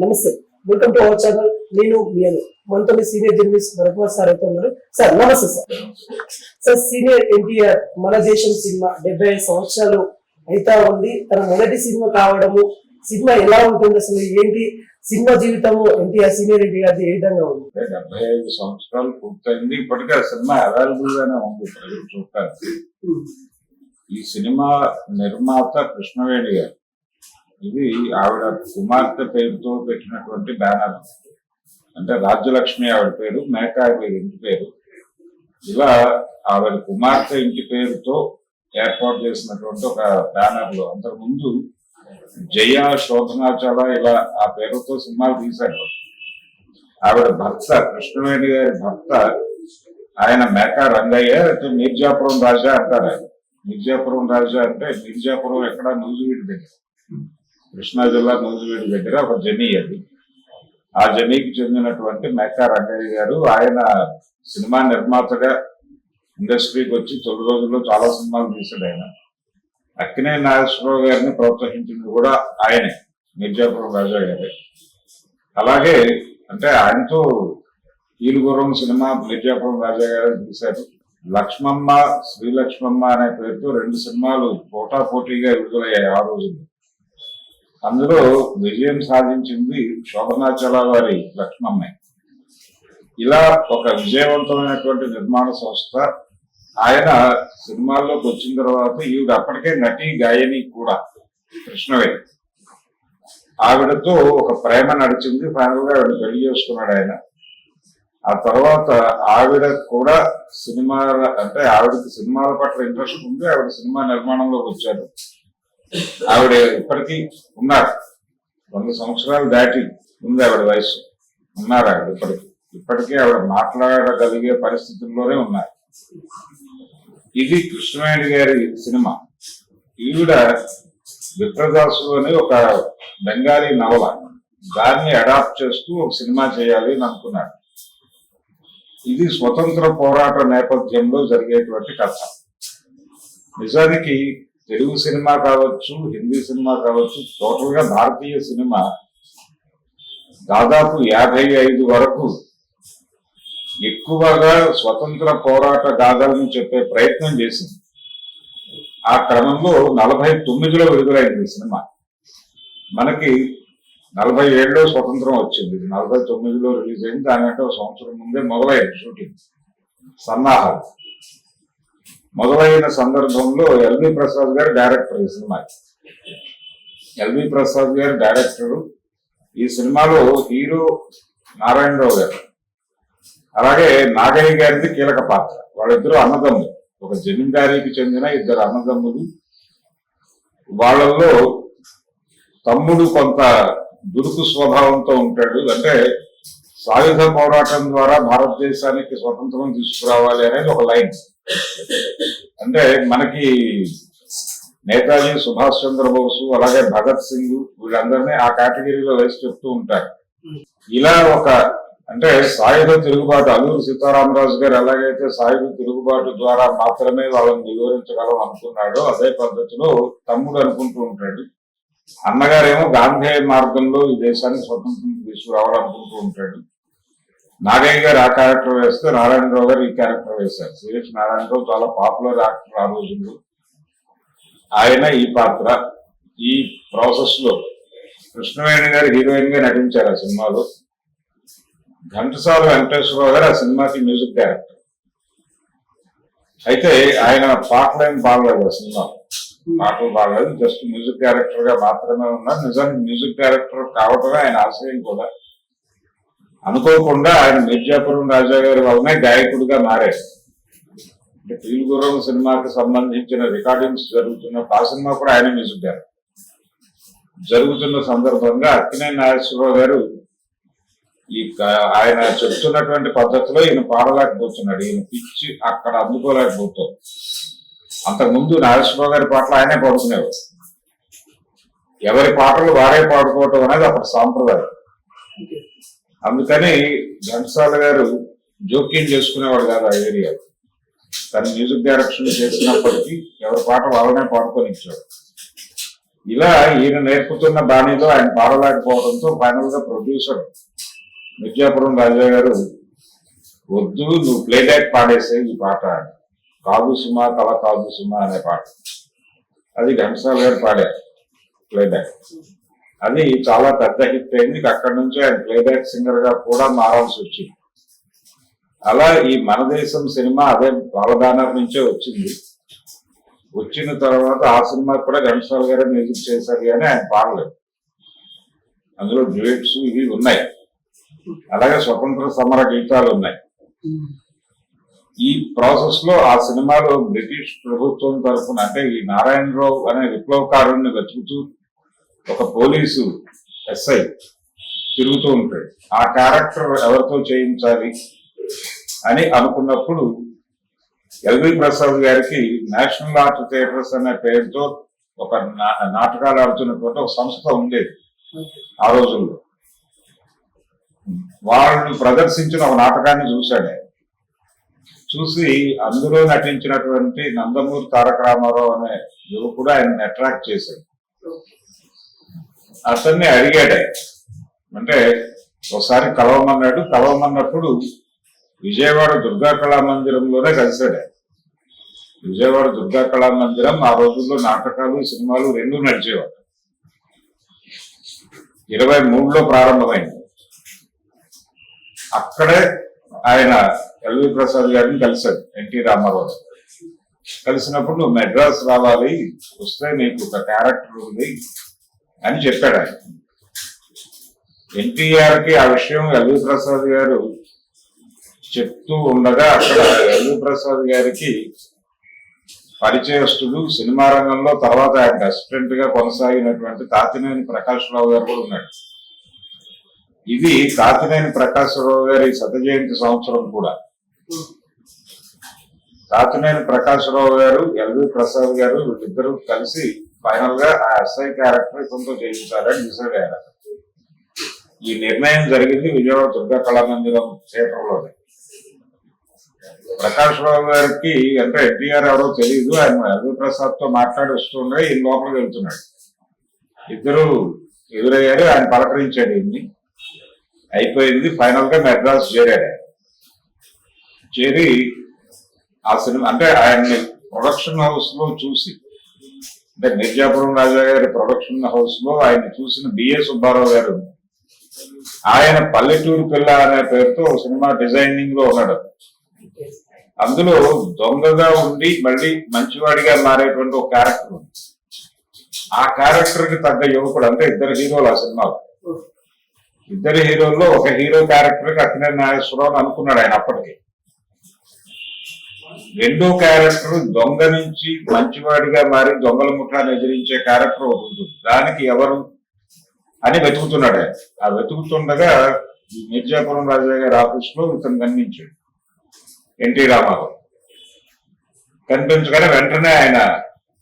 నమస్తే, welcome to our channel. నేను మనతో సీనియర్ జర్నలిస్ట్ భరద్వాజ్ సార్ అయితే ఉన్నారు. సార్ నమస్తే సార్. సార్ సీనియర్ ఎన్టీఆర్ మన దేశం సినిమా 75 సంవత్సరాలు అయితే ఉంది. తన మొదటి సినిమా కావడము, సినిమా ఎలా ఉంటుంది, అసలు ఏంటి సినిమా జీవితము ఎన్టీఆర్ సీనియర్ ఎన్టీఆర్ ఏ విధంగా ఉంది? 75 సంవత్సరాలు పూర్తయింది. ఇప్పటికే ఆ సినిమా అవైలబుల్ గానే ఉంది ప్రజలు చూడటానికి. ఈ సినిమా నిర్మాత కృష్ణవేణి గారు. ఇది ఆవిడ కుమార్తె పేరుతో పెట్టినటువంటి బ్యానర్. అంటే రాజ్యలక్ష్మి ఆవిడ పేరు, మేకా ఆవిడ ఇంటి పేరు. ఇలా ఆవిడ కుమార్తె ఇంటి పేరుతో ఏర్పాటు చేసినటువంటి ఒక బ్యానర్ లో అంతకుముందు జయ, శోభనాచల ఇలా ఆ పేరుతో సినిమాలు తీశారు. ఆవిడ భర్త కృష్ణవేణి గారి భర్త ఆయన మేకా రంగయ్య, మిర్జాపురం రాజా అంటారు. ఆయన మిర్జాపురం రాజా అంటే మిర్జాపురం ఎక్కడ, నూజివీడి దగ్గర, కృష్ణా జిల్లా నూజివీడి దగ్గర ఒక జని. అది ఆ జనీకి చెందినటువంటి మేకా రంగయ్య గారు. ఆయన సినిమా నిర్మాతగా ఇండస్ట్రీకి వచ్చి తొలి రోజుల్లో చాలా సినిమాలు తీశాడు. ఆయన అక్కినేని నాగేశ్వరరావు గారిని ప్రోత్సహించింది కూడా ఆయనే, మిర్జాపురం రాజా గారే. అలాగే అంటే ఆయనతో ఈలుగుర్రం సినిమా మిర్జాపురం రాజా గారు తీశారు. లక్ష్మమ్మ, శ్రీలక్ష్మమ్మ అనే పేరుతో 2 సినిమాలు పోటాపోటీగా విడుదలయ్యాయి ఆ రోజుల్లో. అందులో విజయం సాధించింది శోభనాచల వారి లక్ష్మమ్మ. ఇలా ఒక విజయవంతమైనటువంటి నిర్మాణ సంస్థ. ఆయన సినిమాల్లోకి వచ్చిన తర్వాత ఈవిడ అప్పటికే నటి, గాయని కూడా కృష్ణవేణి. ఆవిడతో ఒక ప్రేమ నడిచింది. ఫైనల్ గా ఆవిడ పెళ్లి చేసుకున్నాడు ఆయన. ఆ తర్వాత ఆవిడ కూడా అంటే ఆవిడకి సినిమాల పట్ల ఇంట్రెస్ట్ ఉంది. ఆవిడ సినిమా నిర్మాణంలోకి వచ్చారు. ఆవిడ ఇప్పటికీ ఉన్నారు. 100 సంవత్సరాలు దాటి ఉంది ఆవిడ వయసు. ఉన్నారు ఆవిడ ఇప్పటికీ ఆవిడ మాట్లాడగలిగే పరిస్థితుల్లోనే ఉన్నారు. ఇది కృష్ణవేణి గారి సినిమా. ఈవిడ విప్రదాసు అని ఒక బెంగాలీ నవల, దాన్ని అడాప్ట్ చేస్తూ ఒక సినిమా చేయాలి అని అనుకున్నాడు. ఇది స్వతంత్ర పోరాట నేపథ్యంలో జరిగేటువంటి కథ. నిజానికి తెలుగు సినిమా కావచ్చు, హిందీ సినిమా కావచ్చు, టోటల్ గా భారతీయ సినిమా దాదాపు 55 వరకు ఎక్కువగా స్వతంత్ర పోరాట గాథలను చెప్పే ప్రయత్నం చేసింది. ఆ క్రమంలో 49లో విడుదలైంది సినిమా. మనకి 47లో స్వతంత్రం వచ్చింది. 49లో రిలీజ్ అయింది. దానికంటే 1 సంవత్సరం ముందే మొదలైంది షూటింగ్ సన్నాహాలు. మొదలైన సందర్భంలో ఎల్వి ప్రసాద్ గారు డైరెక్టర్. ఈ సినిమాకి ఎల్వి ప్రసాద్ గారు డైరెక్టరు. ఈ సినిమాలో హీరో నారాయణరావు గారు, అలాగే నాగయ్య గారిది కీలక పాత్ర. వాళ్ళిద్దరూ అన్నదమ్ములు, ఒక జమీందారీకి చెందిన 2 అన్నదమ్ములు. వాళ్ళల్లో తమ్ముడు కొంత దురుకు స్వభావంతో ఉంటాడు. అంటే సాయుధ పోరాటం ద్వారా భారతదేశానికి స్వతంత్రం తీసుకురావాలి అనేది ఒక లైన్. అంటే మనకి నేతాజీ సుభాష్ చంద్రబోసు, అలాగే భగత్ సింగ్, వీళ్ళందరినీ ఆ కేటగిరీలో వేసి చెప్తూ ఉంటారు. ఇలా ఒక అంటే సాయుధ తిరుగుబాటు, అల్లూరి సీతారామరాజు గారు ఎలాగైతే సాయుధ తిరుగుబాటు ద్వారా మాత్రమే వాళ్ళని నిలువరించగలం అనుకున్నాడో, అదే పద్ధతిలో తమ్ముడు అనుకుంటూ ఉంటాడు. అన్నగారేమో గాంధీ మార్గంలో ఈ దేశాన్ని స్వతంత్రం తీసుకురావాలనుకుంటూ ఉంటాడు. నాగయ్య గారు ఆ క్యారెక్టర్ వేస్తే నారాయణరావు గారు ఈ క్యారెక్టర్ వేశారు. సిహెచ్ నారాయణరావు చాలా పాపులర్ యాక్టర్ ఆ రోజుల్లో. ఆయన ఈ పాత్ర. ఈ ప్రాసెస్ లో కృష్ణవేణి గారు హీరోయిన్ గా నటించారు ఆ సినిమాలో. ఘంటసాల వెంకటేశ్వరరావు గారు ఆ సినిమాకి మ్యూజిక్ డైరెక్టర్. అయితే ఆయన పాటలేం పాడలేదు ఆ సినిమాలో. పాటలు పాడలేదు, జస్ట్ మ్యూజిక్ డైరెక్టర్ గా మాత్రమే ఉన్నారు. నిజానికి మ్యూజిక్ డైరెక్టర్ కావటమే ఆయన ఆశయం కూడా. అనుకోకుండా ఆయన మిర్జాపురం రాజా గారి వల్లనే గాయకుడిగా మారారు. అంటే ఈలుగుర్రం సినిమాకి సంబంధించిన రికార్డింగ్స్ జరుగుతున్నప్పుడు ఆ సినిమా కూడా ఆయన మ్యూజిక్ డైరెక్టర్. జరుగుతున్న సందర్భంగా అక్కినేని నాగేశ్వరరావు గారు ఆయన చెప్తున్నటువంటి పద్ధతిలో ఈయన పాడలేకపోతున్నాడు. ఈయన పిచ్చి అక్కడ అందుకోలేకపోతుంది. అంతకుముందు నాగేశ్వరరావు గారి పాటలు ఆయనే పాడుకునేవారు. ఎవరి పాటలు వారే పాడుకోవటం అనేది అప్పుడు సాంప్రదాయం. అందుకని ఘంటసాల గారు జోక్యం చేసుకునేవాడు కాదు ఆ ఏరియా. తను మ్యూజిక్ డైరెక్షన్ చేసినప్పటికీ ఎవరి పాట వాళ్ళనే పాడుకొని ఇచ్చాడు. ఇలా ఈయన నేర్పుతున్న బాణీలో ఆయన పాడలేకపోవడంతో ఫైనల్ గా ప్రొడ్యూసర్ మిర్జాపురం రాజా గారు వద్దు నువ్వు ప్లేబ్యాక్ పాడేసే ఈ పాట కాదు సుమా కళ కాదు సుమా అనే పాట అది ఘంటసాల గారు పాడారు ప్లేబ్యాక్. అది చాలా పెద్ద హిట్ అయింది. అక్కడి నుంచి ఆయన ప్లేబ్యాక్ సింగర్ గా కూడా మారాల్సి వచ్చింది. అలా ఈ మన దేశం సినిమా అదే వాళ్ళ బ్యానర్ నుంచే వచ్చింది. వచ్చిన తర్వాత ఆ సినిమా కూడా ఘంటసాల గారే మ్యూజిక్ చేశారు కానీ ఆయన పాడలేదు. అందులో డ్యూయట్స్ ఇవి ఉన్నాయి, అలాగే స్వతంత్ర సమర గీతాలు ఉన్నాయి. ఈ ప్రాసెస్ లో ఆ సినిమాలో బ్రిటిష్ ప్రభుత్వం తరఫున అంటే ఈ నారాయణరావు అనే విప్లవకారుణ్ణి వెతుకుతూ ఒక పోలీసు ఎస్ఐ తిరుగుతూ ఉంటాడు. ఆ క్యారెక్టర్ ఎవరితో చేయించాలి అని అనుకున్నప్పుడు ఎల్వి ప్రసాద్ గారికి నేషనల్ ఆర్ట్ థియేటర్స్ అనే పేరుతో ఒక నాటకాలు ఆడుతున్నటువంటి ఒక సంస్థ ఉండేది ఆ రోజుల్లో. వాళ్ళు ప్రదర్శించిన ఒక నాటకాన్ని చూశాడు ఆయన. చూసి అందులో నటించినటువంటి నందమూరి తారక రామారావు అనే యువకుడు ఆయన్ని అట్రాక్ట్ చేశాడు. అతన్ని అడిగాడు ఆయన, అంటే ఒకసారి కలవమన్నాడు. కలవమన్నప్పుడు విజయవాడ దుర్గా కళామందిరంలోనే కలిశాడు ఆయన. విజయవాడ దుర్గా కళామందిరం ఆ రోజుల్లో నాటకాలు సినిమాలు రెండూ నడిచేవాడు. 23లో ప్రారంభమైంది. అక్కడే ఆయన ఎల్వి ప్రసాద్ గారిని కలిశాడు, ఎన్టీ రామారావు. కలిసినప్పుడు నువ్వు మెడ్రాస్ రావాలి, వస్తే నీకు ఒక క్యారెక్టర్ ఉంది అని చెప్పాడు ఆయన. ఎన్టీఆర్ కి ఆ విషయం ఎల్వి ప్రసాద్ గారు చెప్తూ ఉండగా అక్కడ ఎల్వి ప్రసాద్ గారికి పరిచయస్తుడు, సినిమా రంగంలో తర్వాత ఆయన అసిస్టెంట్ గా కొనసాగినటువంటి తాతినేని ప్రకాశ్రావు గారు కూడా ఉన్నాడు. ఇది తాతినేని ప్రకాశ్రావు గారి శత జయంతి సంవత్సరం కూడా. తాతినేని ప్రకాశ్రావు గారు, ఎల్వి ప్రసాద్ గారు వీళ్ళిద్దరూ కలిసి ఫైనల్ గా ఆ ఎస్ఐ క్యారెక్టర్ ఇతనితో చేయించాలని డిసైడ్ అయ్యారు. ఈ నిర్ణయం జరిగింది విజయవాడ దుర్గా కళామందిరం థియేటర్లోనే. ప్రకాష్ రావు గారికి అంటే ఎన్టీఆర్ ఎవరో తెలియదు. ఆయన ఎల్వి ప్రసాద్ తో మాట్లాడి వస్తుండే ఈ లోపలికి వెళ్తున్నాడు. ఇద్దరు ఎదురయ్యారు. ఆయన పలకరించాడు, ఇన్ని అయిపోయింది. ఫైనల్ గా మెడ్రాస్ చేరాడు. చేరి ఆ సినిమా అంటే ఆయన్ని ప్రొడక్షన్ హౌస్ లో చూసి, అంటే మిర్జాపురం రాజా గారి ప్రొడక్షన్ హౌస్ లో ఆయన చూసిన బిఏ సుబ్బారావు గారు ఆయన పల్లెటూరు పిల్ల అనే పేరుతో సినిమా డిజైనింగ్ లో ఉన్నాడు. అందులో దొంగగా ఉండి మళ్ళీ మంచివాడిగా మారేటువంటి ఒక క్యారెక్టర్ ఉంది. ఆ క్యారెక్టర్ కి తగ్గ యువకుడు, అంటే ఇద్దరు హీరోలు ఆ సినిమాలో. ఇద్దరు హీరోల్లో ఒక హీరో క్యారెక్టర్ కి అక్కినేని నాగేశ్వరరావు అనుకున్నాడు ఆయన అప్పటికి. రెండో క్యారెక్టర్ దొంగ నుంచి మంచివాడిగా మారి దొంగల ముఠాన్ని ఎదిరించే క్యారెక్టర్ ఒకటి ఉంటుంది. దానికి ఎవరు అని వెతుకుతున్నాడు ఆయన. ఆ వెతుకుతుండగా మిర్జాపురం రాజా గారి ఆఫీస్ లో ఇతను కనిపించాడు ఎన్టీ రామారావు. కనిపించగానే వెంటనే ఆయన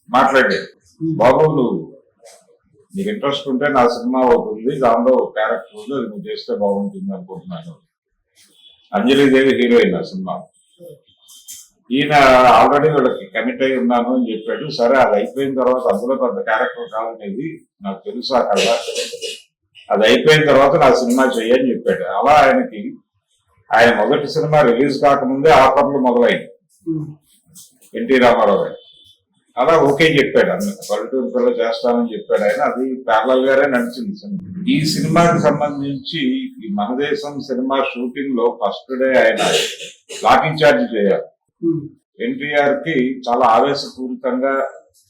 మాట్లాడాడు, బాబు నీకు ఇంట్రెస్ట్ ఉంటే నా సినిమా ఒకటి ఉంది, దానిలో క్యారెక్టర్ ఉంది, అది నువ్వు చేస్తే బాగుంటుంది అనుకుంటున్నాను. అంజలిదేవి హీరోయిన్ ఆ సినిమా. ఈయన ఆల్రెడీ వీళ్ళకి కమిట్ అయి ఉన్నాను అని చెప్పాడు. సరే, అది అయిపోయిన తర్వాత అందులో పెద్ద క్యారెక్టర్ కావాలనేది నాకు తెలుసు ఆ కథ, అది అయిపోయిన తర్వాత నా సినిమా చెయ్యని చెప్పాడు. అలా ఆయన మొదటి సినిమా రిలీజ్ కాకముందే ఆఫర్లు మొదలైంది ఎన్టీ రామారావు గారు. అలా ఓకే చెప్పాడు, అన్న పల్లెటూరు పిల్ల చేస్తానని చెప్పాడు ఆయన. అది ప్యారలల్ గారే నడిచింది సినిమా. ఈ సినిమాకి సంబంధించి ఈ మన దేశం సినిమా షూటింగ్ లో ఫస్ట్ డే ఆయన లాఠీ చార్జ్ చేయాలి. ఎన్టీఆర్ కి చాలా ఆవేశపూరితంగా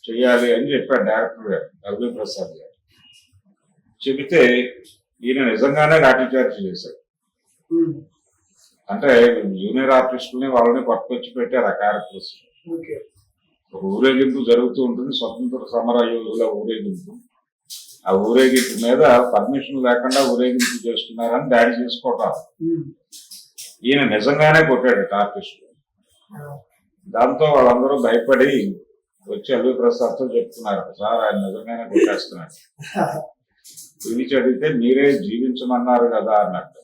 చేయాలి అని చెప్పాడు డైరెక్టర్ గారు ఎల్వి ప్రసాద్ గారు. చెబితే ఈయన నిజంగానే లాఠీ చార్జ్ చేశాడు. అంటే జూనియర్ ఆర్టిస్టులని వాళ్ళని పట్టుకొచ్చి పెట్టారు ఆ క్యారెక్టర్స్. ఒక ఊరేగింపు జరుగుతూ ఉంటుంది, స్వతంత్ర సమర యోధుల ఊరేగింపు. ఆ ఊరేగింపు మీద పర్మిషన్ లేకుండా ఊరేగింపు చేస్తున్నారని దాడి చేసుకోవటం. ఈయన నిజంగానే కొట్టాడు ఆర్టిస్టు. దాంతో వాళ్ళందరూ భయపడి వచ్చి ఎల్వి ప్రసాద్ తో చెప్తున్నారు, సార్ ఆయన నిజంగానే కొట్టేస్తున్నాడు. పిలిచి అడిగితే మీరే జీవించమన్నారు కదా అన్నట్టు.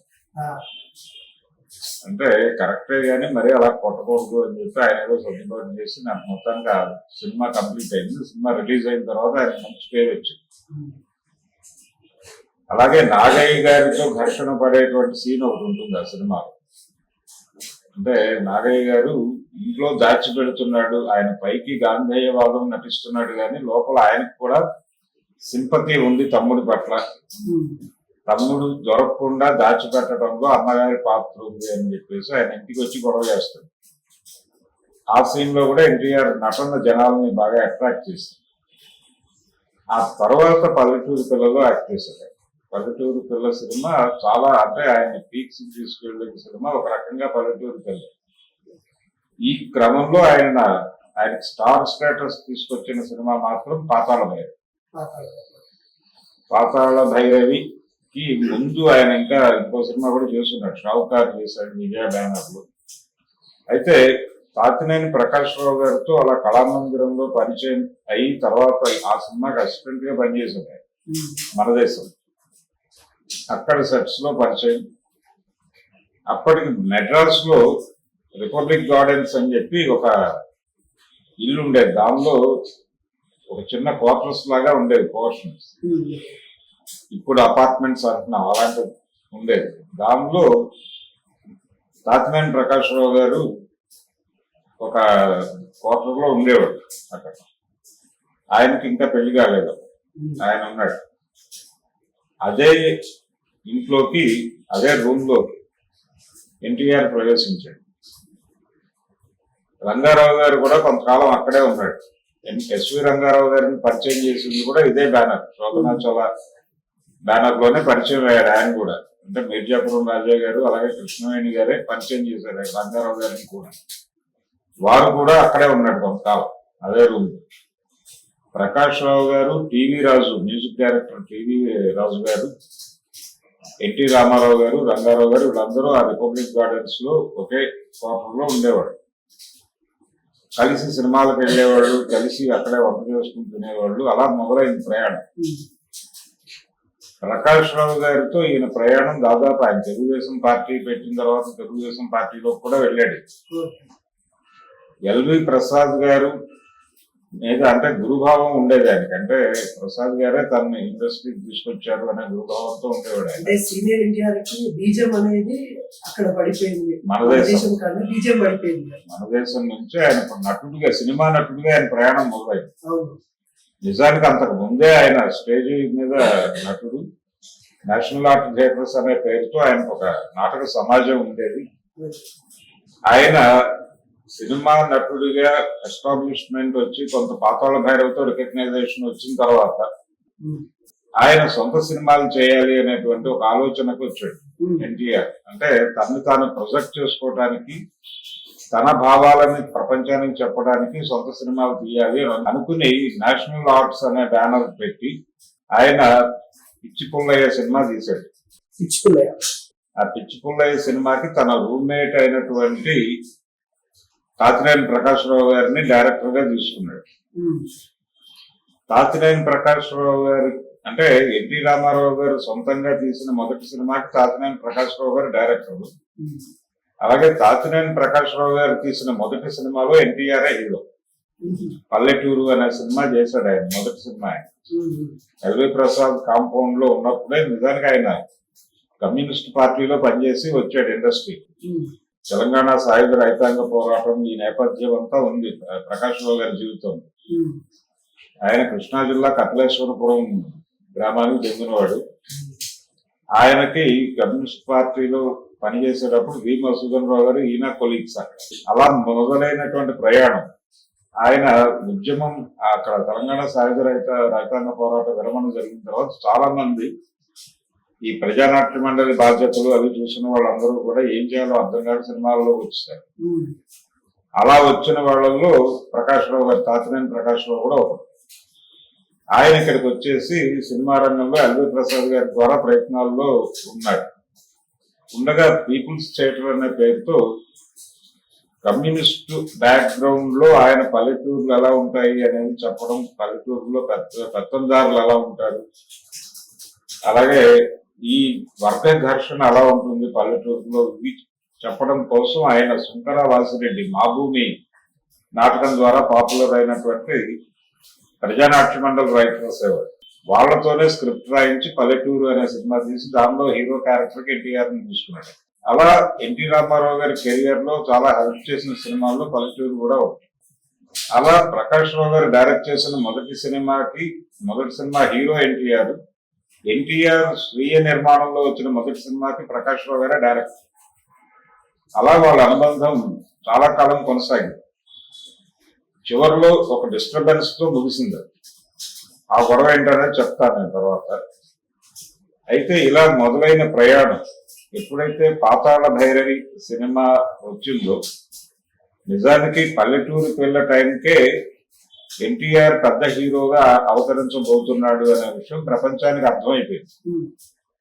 అంటే కరెక్టే గానీ మరి అలా కొట్టకూడదు అని చెప్పి ఆయన ఏదో సర్దుబాటు చేసి నాకు మొత్తానికి ఆ సినిమా కంప్లీట్ అయింది. సినిమా రిలీజ్ అయిన తర్వాత ఆయన మంచి పేరు వచ్చింది. అలాగే నాగయ్య గారితో ఘర్షణ పడేటువంటి సీన్ ఒకటి ఉంటుంది ఆ సినిమాలో. అంటే నాగయ్య గారు ఇంట్లో దాచిపెడుతున్నాడు, ఆయన పైకి గాంధేయవాదం నటిస్తున్నాడు కానీ లోపల ఆయనకు కూడా సింపతి ఉంది తమ్ముడి పట్ల. తమ్ముడు దొరకకుండా దాచిపెట్టడంలో అమ్మగారి పాత్ర ఉంది అని చెప్పేసి ఆయన ఇంటికి వచ్చి గొడవ చేస్తాడు. ఆ సీన్ లో కూడా ఎన్టీఆర్ నటన జనాలని బాగా అట్రాక్ట్ చేసింది. ఆ తర్వాత పల్లెటూరు పిల్లలో యాక్ట్ చేశాడు. పల్లెటూరు పిల్ల సినిమా చాలా, అంటే ఆయన పీక్స్ తీసుకెళ్లే సినిమా ఒక రకంగా పల్లెటూరు పిల్ల. ఈ క్రమంలో ఆయనకి స్టార్ స్టేటస్ తీసుకొచ్చిన సినిమా మాత్రం పాతాళ భైరవి. పాతాళ భైరవికి ముందు ఆయన ఇంకా ఇంకో సినిమా కూడా చేస్తున్నాడు, షావుకార్ చేశాడు విజయ బ్యానర్ లో. అయితే తాతినేని ప్రకాష్ రావు గారితో అలా కళామందిరంలో పరిచయం అయి తర్వాత ఆ సినిమాకి అసిస్టెంట్ గా పనిచేశాడు ఆయన మన దేశం. అక్కడ సెట్స్ లో పరిచయం. అప్పటికి మెడ్రాస్ లో రిపబ్లిక్ గార్డెన్స్ అని చెప్పి ఒక ఇల్లు ఉండేది, దానిలో ఒక చిన్న క్వార్టర్స్ లాగా ఉండేది పోర్షన్స్. ఇప్పుడు అపార్ట్మెంట్స్ అంటున్నాం, అలాంటివి ఉండేది. దానిలో తాతినేని ప్రకాష్ రావు గారు ఒక క్వార్టర్ లో ఉండేవాడు. అక్కడ ఆయనకి ఇంకా పెళ్లి కాలేదు, ఆయన ఉన్నాడు. అదే ఇంట్లోకి, అదే రూమ్ లోకి ఎన్టీఆర్ ప్రవేశించాడు. రంగారావు గారు కూడా కొంతకాలం అక్కడే ఉన్నాడు. ఎస్వి రంగారావు గారిని పరిచయం చేసింది కూడా ఇదే బ్యానర్, శోభనాచల బ్యానర్ లోనే పరిచయం అయ్యాడు ఆయన కూడా. అంటే మిర్జాపురం రాజా గారు అలాగే కృష్ణవేణి గారే పరిచయం చేశారు రంగారావు గారిని కూడా. వారు కూడా అక్కడే ఉన్నాడు కొంతకాలం అదే రూమ్. ప్రకాష్ రావు గారు, టీవీ రాజు మ్యూజిక్ డైరెక్టర్ టీవీ రాజు గారు, ఎన్టీ రామారావు గారు, రంగారావు గారు, వీళ్ళందరూ ఆ రిపబ్లిక్ గార్డెన్స్ లో ఒకే క్వార్టర్ లో ఉండేవాడు. కలిసి సినిమాలకు వెళ్ళేవాళ్ళు, కలిసి అక్కడే వంట చేసుకుని తినేవాళ్ళు. అలా మొదలైంది ప్రయాణం. ప్రకాష్ రావు గారితో ఈయన ప్రయాణం దాదాపు ఆయన తెలుగుదేశం పార్టీ పెట్టిన తర్వాత తెలుగుదేశం పార్టీలో కూడా వెళ్ళాడు. ఎల్వి ప్రసాద్ గారు మీద అంటే గురుభావం ఉండేది ఆయనకి. అంటే ప్రసాద్ గారే తనని ఇండస్ట్రీకి తీసుకొచ్చారు అనే గురుభావంతో ఉండేవాడు. అంటే సీనియర్ ఎన్టీఆర్ కి బీజం అనేది అక్కడ పడిపోయింది, మన దేశం కన్నా బీజం పడిపోయింది. మన దేశం నుంచి ఆయన నటుడిగా, సినిమా నటుడిగా ఆయన ప్రయాణం మొదలైంది. నిజానికి అంతకు ముందే ఆయన స్టేజ్ మీద నటుడు, నేషనల్ ఆర్ట్ థియేటర్స్ అనే పేరుతో ఆయనకు ఒక నాటక సమాజం ఉండేది. ఆయన సినిమా నటుడిగా ఎస్టాబ్లిష్మెంట్ వచ్చి కొంత పాతాళ భైరవితో రికగ్నైజేషన్ వచ్చిన తర్వాత ఆయన సొంత సినిమాలు చేయాలి అనేటువంటి ఒక ఆలోచనకు వచ్చాడు ఎన్టీఆర్. అంటే తనని తాను ప్రొజెక్ట్ చేసుకోవడానికి, తన భావాలని ప్రపంచానికి చెప్పడానికి సొంత సినిమాలు తీయాలి అనుకుని నేషనల్ ఆర్ట్స్ అనే బ్యానర్ పెట్టి ఆయన పిచ్చి పుల్లయ్య సినిమా తీశాడు. ఆ పిచ్చి పుల్లయ్య సినిమాకి తన రూమ్మేట్ అయినటువంటి తాతినేని ప్రకాష్ రావు గారిని డైరెక్టర్ గా తీసుకున్నాడు. తాతినేని ప్రకాష్ రావు గారి అంటే ఎన్టీ రామారావు గారు సొంతంగా తీసిన మొదటి సినిమాకి తాతినేని ప్రకాష్ రావు గారు డైరెక్టర్. అలాగే తాతినేని ప్రకాష్ రావు గారు తీసిన మొదటి సినిమాలో ఎన్టీఆర్ హీరో. పల్లెటూరు అనే సినిమా చేశాడు ఆయన, మొదటి సినిమా. ఆయన ఎల్వి ప్రసాద్ కాంపౌండ్ లో ఉన్నప్పుడే నిజానికి ఆయన కమ్యూనిస్ట్ పార్టీలో పనిచేసి వచ్చాడు ఇండస్ట్రీ. తెలంగాణ సాయుధ రైతాంగ పోరాటం ఈ నేపథ్యం అంతా ఉంది ప్రకాష్ రావు గారి జీవితం. ఆయన కృష్ణా జిల్లా కపిలేశ్వరపురం గ్రామానికి చెందినవాడు. ఆయనకి కమ్యూనిస్ట్ పార్టీలో పనిచేసేటప్పుడు వి మధుసూదన్ రావు గారు, ఈయన కొలీగ్స్ అక్కడ. అలా మొదలైనటువంటి ప్రయాణం. ఆయన ఉద్యమం అక్కడ తెలంగాణ సాయుధ రైతాంగ పోరాట విరమణ జరిగిన తర్వాత చాలా మంది ఈ ప్రజానాట్య మండలి బాధ్యతలు అవి చూసిన వాళ్ళందరూ కూడా ఏం చేయాలో అర్థం కాని సినిమాల్లో వచ్చారు. అలా వచ్చిన వాళ్ళల్లో ప్రకాష్ రావు గారు, తాతినేని ప్రకాష్ రావు కూడా ఒకరు. ఆయన ఇక్కడికి వచ్చేసి సినిమా రంగంలో ఎల్వి ప్రసాద్ గారి ద్వారా ప్రయత్నాల్లో ఉన్నాడు. ఉండగా పీపుల్స్ థియేటర్ అనే పేరుతో కమ్యూనిస్ట్ బ్యాక్గ్రౌండ్ లో ఆయన పల్లెటూర్లు ఎలా ఉంటాయి అనేది చెప్పడం, పల్లెటూరులో పెత్తందారులు ఎలా ఉంటారు, అలాగే ఈ వర్గ ఘర్షణ ఎలా ఉంటుంది పల్లెటూరులో, చెప్పడం కోసం ఆయన శంకర వాసిరెడ్డి మా భూమి నాటకం ద్వారా పాపులర్ అయినటువంటి ప్రజానాట్య మండలి రైటర్స్ ఎవరు వాళ్ళతోనే స్క్రిప్ట్ రాయించి పల్లెటూరు అనే సినిమా తీసి దానిలో హీరో క్యారెక్టర్ కి ఎన్టీఆర్ ని తీసుకున్నాడు. అలా ఎన్టీ రామారావు గారి కెరియర్ లో చాలా హెల్ప్ చేసిన సినిమాల్లో పల్లెటూరు కూడా ఒకటి. అలా ప్రకాష్ రావు గారు డైరెక్ట్ చేసిన మొదటి సినిమా హీరో ఎన్టీఆర్ స్వీయ నిర్మాణంలో వచ్చిన మొదటి సినిమాకి ప్రకాష్ రావు గారే డైరెక్టర్. అలా వాళ్ళ అనుబంధం చాలా కాలం కొనసాగింది. చివరిలో ఒక డిస్టర్బెన్స్ తో ముగిసింది. ఆ గొడవ ఏంటనేది చెప్తాను నేను తర్వాత. అయితే ఇలా మొదలైన ప్రయాణం ఎప్పుడైతే పాతాళ భైరవి సినిమా వచ్చిందో, నిజానికి పల్లెటూరుకి వెళ్ళే టైంకే ఎన్టీఆర్ పెద్ద హీరోగా అవతరించబోతున్నాడు అనే విషయం ప్రపంచానికి అర్థమైపోయింది.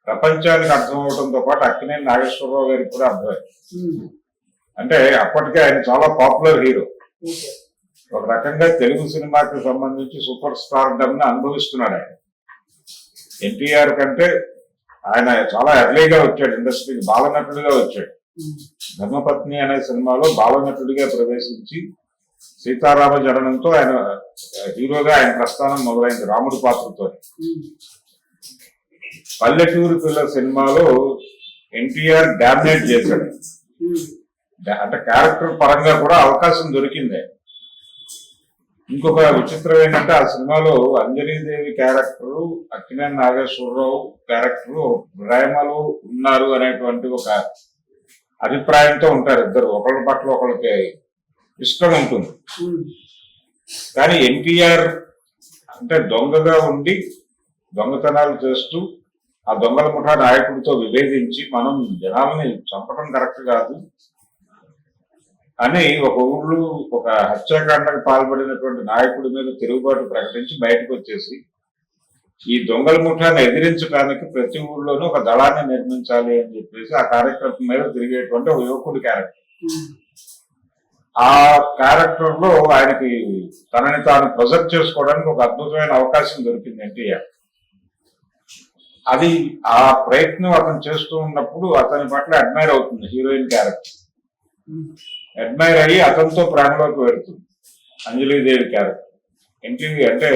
ప్రపంచానికి అర్థం అవడంతో పాటు అక్కినేని నాగేశ్వరరావు గారికి కూడా అర్థమైంది. అంటే అప్పటికే ఆయన చాలా పాపులర్ హీరో. ఒక రకంగా తెలుగు సినిమాకి సంబంధించి సూపర్ స్టార్ డమ్ ని అనుభవిస్తున్నాడు ఆయన. ఎన్టీఆర్ కంటే ఆయన చాలా ఎర్లీగా వచ్చాడు ఇండస్ట్రీకి, బాలనటుడిగా వచ్చాడు. ధర్మపత్ని అనే సినిమాలో బాలనటుడిగా ప్రవేశించి సీతారామ జననంతో ఆయన హీరోగా ఆయన ప్రస్థానం మొదలైంది రాముడి పాత్రతో. పల్లెటూరు పిల్ల సినిమాలో ఎన్టీఆర్ డామినేట్ చేశాడు. అంటే క్యారెక్టర్ పరంగా కూడా అవకాశం దొరికింది. ఇంకొక విచిత్రం ఏంటంటే ఆ సినిమాలో అంజలీదేవి క్యారెక్టర్, అక్కినేని నాగేశ్వరరావు క్యారెక్టర్ ప్రేమలో ఉన్నారు అనేటువంటి ఒక అభిప్రాయంతో ఉంటారు ఇద్దరు. ఒకళ్ళ పట్ల ఒకళ్ళకి ఇష్టం ఉంటుంది. కానీ ఎన్టీఆర్ అంటే దొంగగా ఉండి దొంగతనాలు చేస్తూ ఆ దొంగల ముఠా నాయకుడితో విభేదించి మనం జనాలని చంపడం కరెక్ట్ కాదు అని ఒక ఊళ్ళో ఒక హత్యాకాండకు పాల్పడినటువంటి నాయకుడి మీద తిరుగుబాటు ప్రకటించి బయటకు వచ్చేసి ఈ దొంగల ముఠాన్ని ఎదిరించడానికి ప్రతి ఊళ్ళోనూ ఒక దళాన్ని నిర్మించాలి అని చెప్పేసి ఆ కార్యక్రమం మీద తిరిగేటువంటి ఒక యువకుడి క్యారెక్టర్. ఆ క్యారెక్టర్ లో ఆయనకి తనని తాను ప్రొజెక్ట్ చేసుకోవడానికి ఒక అద్భుతమైన అవకాశం దొరికింది ఎన్టీఆర్. అది ఆ ప్రయత్నం అతను చేస్తూ ఉన్నప్పుడు అతని పట్ల అడ్మైర్ అవుతుంది హీరోయిన్ క్యారెక్టర్. అడ్మైర్ అయ్యి అతనితో ప్రేమలోకి వెళ్తుంది అంజలీదేవి క్యారెక్టర్. ఎన్టీవీ అంటే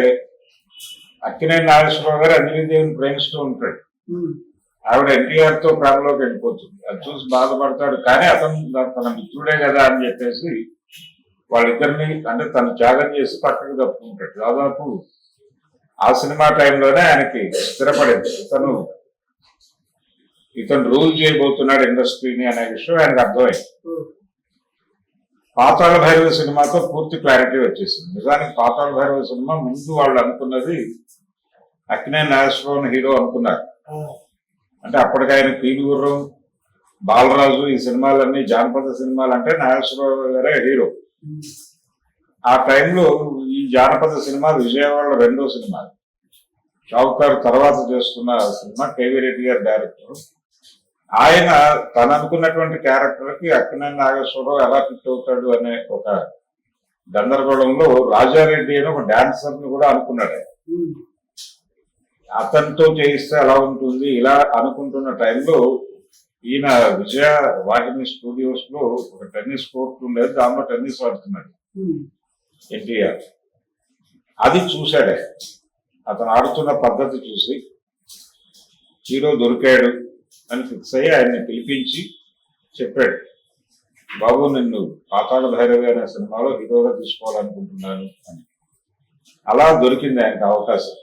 అక్కినేని నాగేశ్వరరావు గారు అంజలీదేవిని ప్రేమిస్తూ ఉంటాడు. ఆవిడ ఎన్టీఆర్ తో ప్రేమలోకి వెళ్ళిపోతుంది. అది చూసి బాధపడతాడు. కానీ అతను తన మిత్రుడే కదా అని చెప్పేసి వాళ్ళిద్దరిని అంటే తను త్యాగం చేసి పక్కకు తప్పుకుంటాడు. దాదాపు ఆ సినిమా టైంలోనే ఆయనకి స్థిరపడింది ఇతను రూల్ చేయబోతున్నాడు ఇండస్ట్రీని అనే విషయం ఆయనకు అర్థమైంది. పాతాళ భైరవ సినిమాతో పూర్తి క్లారిటీ వచ్చేసింది. నిజానికి పాతాళ భైరవ సినిమా ముందు వాళ్ళు అనుకున్నది అక్కినేని నాగేశ్వరరావు హీరో అనుకున్నారు. అంటే అప్పటికి ఆయన పీలుగుర్రం, బాలరాజు ఈ సినిమాలన్నీ జానపద సినిమాలు అంటే నాగేశ్వరరావు గారే హీరో. ఆ టైంలో ఈ జానపద సినిమా విజయవాడలో రెండో సినిమా. షావుకార్ తర్వాత చేస్తున్న సినిమా కేవీ రెడ్డి గారి డైరెక్టర్. ఆయన తను అనుకున్నటువంటి క్యారెక్టర్ కి అక్కినేని నాగేశ్వరరావు ఎలా ఫిట్ అవుతాడు అనే ఒక గందరగోళంలో రాజారెడ్డి అని ఒక డాన్సర్ ని కూడా అనుకున్నాడు. అతనితో చేయిస్తే ఎలా ఉంటుంది ఇలా అనుకుంటున్న టైంలో ఈయన విజయ వాహిని స్టూడియోస్ లో ఒక టెన్నిస్ కోర్ట్ ఉండేది, దాంట్లో టెన్నిస్ ఆడుతున్నాడు ఎన్టీఆర్. అది చూశాడే. అతను ఆడుతున్న పద్ధతి చూసి హీరో దొరికాడు అని ఫిక్స్ అయ్యి ఆయన్ని పిలిపించి చెప్పాడు, బాబు నిన్ను పాతాళ భైరవి అనే సినిమాలో హీరోగా తీసుకోవాలనుకుంటున్నాను అని. అలా దొరికింది ఆయనకు అవకాశం.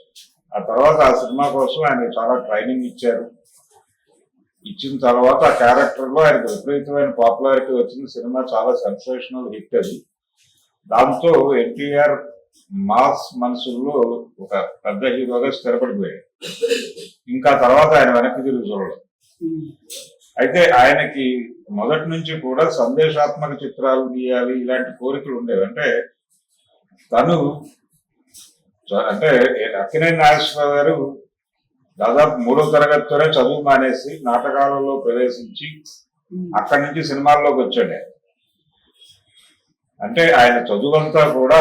ఆ తర్వాత ఆ సినిమా కోసం ఆయన చాలా ట్రైనింగ్ ఇచ్చారు. ఇచ్చిన తర్వాత ఆ క్యారెక్టర్ లో ఆయనకు విపరీతమైన పాపులారిటీ వచ్చింది. సినిమా చాలా సెన్సేషనల్ హిట్ అది. దాంతో ఎన్టీఆర్ మాస్ మనసుల్లో ఒక పెద్ద హీరోగా స్థిరపడిపోయాడు. ఇంకా తర్వాత ఆయన వెనక్కి తిరిగి చూడడం. అయితే ఆయనకి మొదటి నుంచి కూడా సందేశాత్మక చిత్రాలు తీయాలి ఇలాంటి కోరికలు ఉండేవి. అంటే తను అంటే అక్కినేని నాగేశ్వరరావు గారు దాదాపు 3వ తరగతితోనే చదువు మానేసి నాటకాలలో ప్రవేశించి అక్కడి నుంచి సినిమాల్లోకి వచ్చాడు. అంటే ఆయన చదువంతా కూడా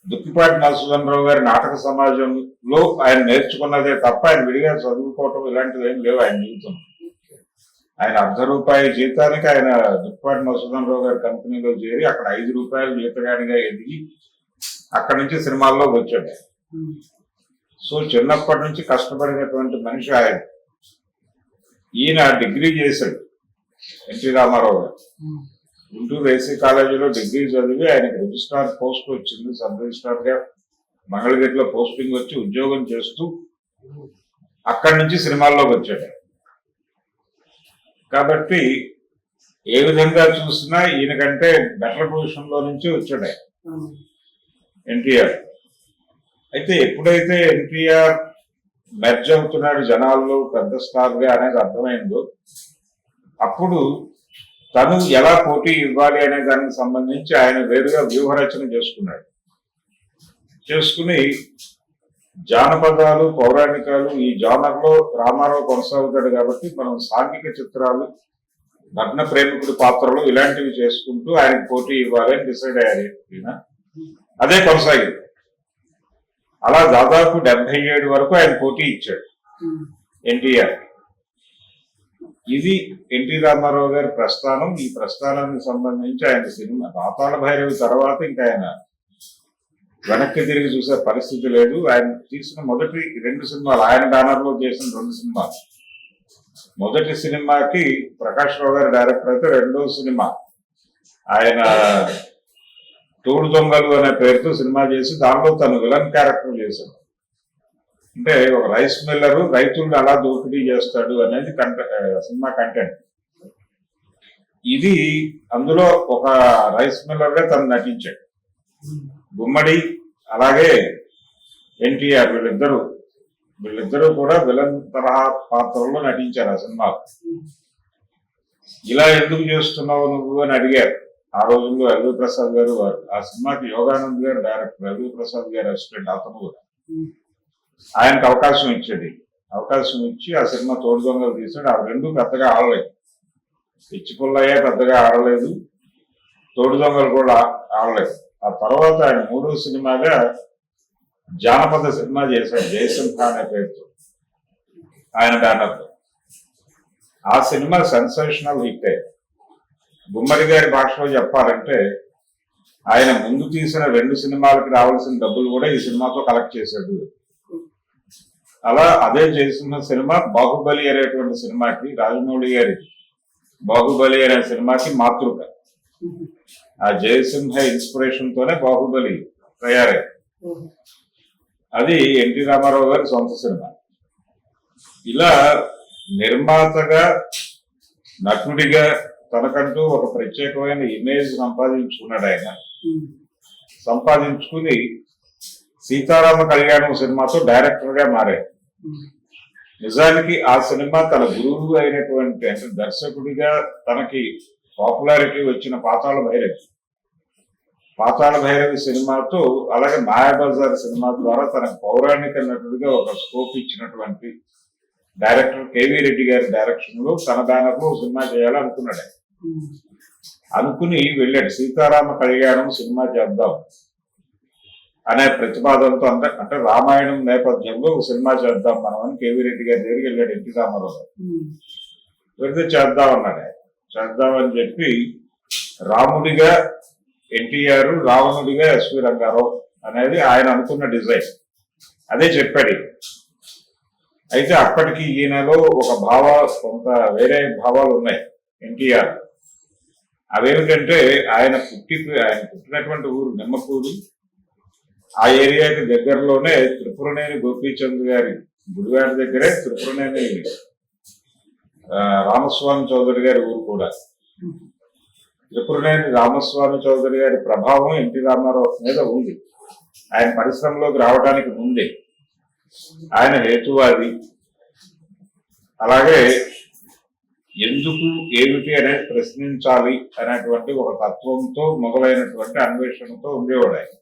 దుక్కిపాటి నరసింహరావు గారి నాటక సమాజంలో ఆయన నేర్చుకున్నదే తప్ప ఆయన విడిగా చదువుకోవటం ఇలాంటివి ఏం లేవు ఆయన జీవితం. ఆయన ₹1 జీతానికి ఆయన దుప్పాటి మధుసూదన్ రావు గారి కంపెనీలో చేరి అక్కడ ₹5 జీతగాడిగా ఎదిగి అక్కడి నుంచి సినిమాల్లోకి వచ్చాడు. సో చిన్నప్పటి నుంచి కష్టపడినటువంటి మనిషి ఆయన. ఈయన డిగ్రీ చేశాడు ఎన్టీ రామారావు గారు. గుంటూరు ఏసీ కాలేజీలో డిగ్రీ చదివి ఆయనకి రిజిస్ట్రార్ పోస్ట్ వచ్చింది. సబ్ రిజిస్ట్రార్ గా మంగళగిరిలో పోస్టింగ్ వచ్చి ఉద్యోగం చేస్తూ అక్కడి నుంచి సినిమాల్లోకి వచ్చాడు. కాబట్టి ఏ విధంగా చూసినా ఈయన కంటే బెటర్ పొజిషన్ లో నుంచి వచ్చాడు ఎన్టీఆర్. అయితే ఎప్పుడైతే ఎన్టీఆర్ మెర్జ్ అవుతున్నాడు జనాల్లో పెద్ద స్టార్ గా అనేది అర్థమైందో అప్పుడు తను ఎలా పోటీ ఇవ్వాలి అనే దానికి సంబంధించి ఆయన వేరుగా వ్యూహరచన చేసుకున్నాడు. చేసుకుని జానపదాలు పౌరాణికాలు ఈ జానర్లో రామారావు కొనసాగుతాడు కాబట్టి మనం సాంఘిక చిత్రాలు నగ్న ప్రేమికుడి పాత్రలు ఇలాంటివి చేసుకుంటూ ఆయనకు పోటీ ఇవ్వాలి అని డిసైడ్ అయ్యారు. అదే కొనసాగింది. అలా దాదాపు 77 వరకు ఆయన పోటీ ఇచ్చాడు ఎన్టీఆర్. ఇది ఎన్టీ రామారావు గారి ప్రస్థానం. ఈ ప్రస్థానానికి సంబంధించి ఆయన సినిమా పాతాళ భైరవి తర్వాత ఇంకా ఆయన వెనక్కి తిరిగి చూసే పరిస్థితి లేదు. ఆయన తీసిన మొదటి 2 సినిమాలు, ఆయన బ్యానర్ లో చేసిన 2 సినిమాలు, మొదటి సినిమాకి ప్రకాష్ రావు గారు డైరెక్టర్ అయితే రెండో సినిమా ఆయన తోడు దొంగలు అనే పేరుతో సినిమా చేసి దాంట్లో తను విలన్ క్యారెక్టర్ చేశాడు. అంటే ఒక రైస్ మిల్లరు రైతులను అలా దోపిడీ చేస్తాడు అనేది సినిమా కంటెంట్. ఇది అందులో ఒక రైస్ మిల్లర్ గా తను నటించాడు. గుమ్మడి అలాగే ఎన్టీఆర్ వీళ్ళిద్దరూ కూడా విలన్ తరహా పాత్రల్లో నటించారు ఆ సినిమాలో. ఇలా ఎందుకు చేస్తున్నావు నువ్వు అని అడిగారు ఆ రోజుల్లో ఎల్వి ప్రసాద్ గారు. ఆ సినిమాకి యోగానంద్ గారు డైరెక్టర్, ఎల్వి ప్రసాద్ గారు అసిస్టెంట్. అతను కూడా ఆయనకు అవకాశం ఇచ్చేది. అవకాశం ఇచ్చి ఆ సినిమా తోడు దొంగలు తీసాడు. ఆ 2 పెద్దగా ఆడలేదు. పిచ్చిపుల్లయ్య పెద్దగా ఆడలేదు, తోడు దొంగలు కూడా ఆడలేదు. ఆ తర్వాత ఆయన 3వ సినిమాగా జానపద సినిమా చేశాడు జయసింహ అనే పేరుతో ఆయన బ్యానర్తో. ఆ సినిమా సెన్సేషనల్ హిట్ అయ్యింది. గుమ్మడి గారి భాషలో చెప్పాలంటే ఆయన ముందు తీసిన 2 సినిమాలకి రావాల్సిన డబ్బులు కూడా ఈ సినిమాతో కలెక్ట్ చేశాడు. అలా అదే జయసింహ సినిమా బాహుబలి అనేటువంటి సినిమాకి, రాజమౌళి గారి బాహుబలి అనే సినిమాకి మాతృక. ఆ జయసింహ ఇన్స్పిరేషన్ తోనే బాహుబలి తయారైంది. అది ఎన్టీ రామారావు గారి సొంత సినిమా. ఇలా నిర్మాతగా నటుడిగా తనకంటూ ఒక ప్రత్యేకమైన ఇమేజ్ సంపాదించుకున్నాడు ఆయన. సంపాదించుకుని సీతారామ కళ్యాణం సినిమాతో డైరెక్టర్ గా మారాడు. నిజానికి ఆ సినిమా తన గురువు అయినటువంటి అంటే దర్శకుడిగా తనకి పాపులారిటీ వచ్చిన పాతాళ భైరవి సినిమాతో, అలాగే మాయాబజార్ సినిమా ద్వారా తనకు పౌరాణిక నటుడిగా ఒక స్కోప్ ఇచ్చినటువంటి డైరెక్టర్ కేవీ రెడ్డి గారి డైరెక్షన్ లో తన బ్యానర్ లో సినిమా చేయాలనుకున్నాడు. అనుకుని వెళ్ళాడు. సీతారామ కళ్యాణం సినిమా చేద్దాం అనే ప్రతిపాదనతో, అంటే రామాయణం నేపథ్యంలో ఒక సినిమా చేద్దాం మనం అని కేవీ రెడ్డి గారి దగ్గరికి వెళ్ళాడు ఎన్టీ రామారావు. వెళ్తే చేద్దాం అన్నాడు. చేద్దామని చెప్పి రాముడిగా ఎన్టీఆర్, రావణుడిగా ఎస్వి రంగారావు అనేది ఆయన అనుకున్న డిజైన్. అదే చెప్పాడు. అయితే అప్పటికి ఈయనలో ఒక కొంత వేరే భావాలు ఉన్నాయి ఎన్టీఆర్. అవేమిటంటే ఆయన పుట్టినటువంటి ఊరు నిమ్మకూరు. ఆ ఏరియాకి దగ్గరలోనే త్రిపురనేని గోపీచంద్ గారి గుడివాడ దగ్గరే త్రిపురనేని రామస్వామి చౌదరి గారి ఊరు కూడా. త్రిపురనేని రామస్వామి చౌదరి గారి ప్రభావం ఎన్టీ రామారావు మీద ఉంది. ఆయన పరిశ్రమలోకి రావడానికి ముందే ఆయన హేతువాది. అలాగే ఎందుకు ఏమిటి అనేది ప్రశ్నించాలి అనేటువంటి ఒక తత్వంతో మొదలైనటువంటి అన్వేషణతో ఉండేవాడు ఆయన.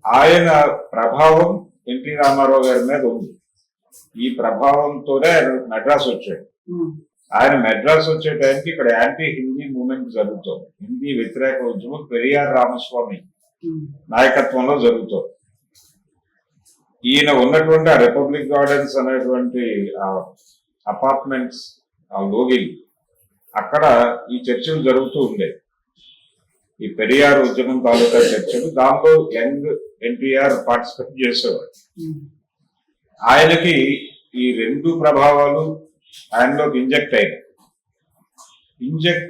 ఆయన ప్రభావం ఎన్టీ రామారావు గారి మీద ఉంది. ఈ ప్రభావంతోనే ఆయన మెడ్రాస్ వచ్చాడు. ఆయన మెడ్రాస్ వచ్చే టైంకి ఇక్కడ యాంటీ హిందీ మూవ్మెంట్ జరుగుతుంది. హిందీ వ్యతిరేక ఉద్యమం పెరియార్ రామస్వామి నాయకత్వంలో జరుగుతుంది. ఈయన ఉన్నటువంటి ఆ రిపబ్లిక్ గార్డెన్స్ అనేటువంటి అపార్ట్మెంట్స్ ఆ లోగిల్, అక్కడ ఈ చర్చలు జరుగుతూ ఉండేవి. ఈ పెరియార్ ఉద్యమం తాలూకా చర్చలు, దాంట్లో యంగ్ ఎన్టీఆర్ పార్టిసిపేట్ చేసేవాడు. ఆయనకి ఈ రెండు ప్రభావాలు ఆయనలోకి ఇంజెక్ట్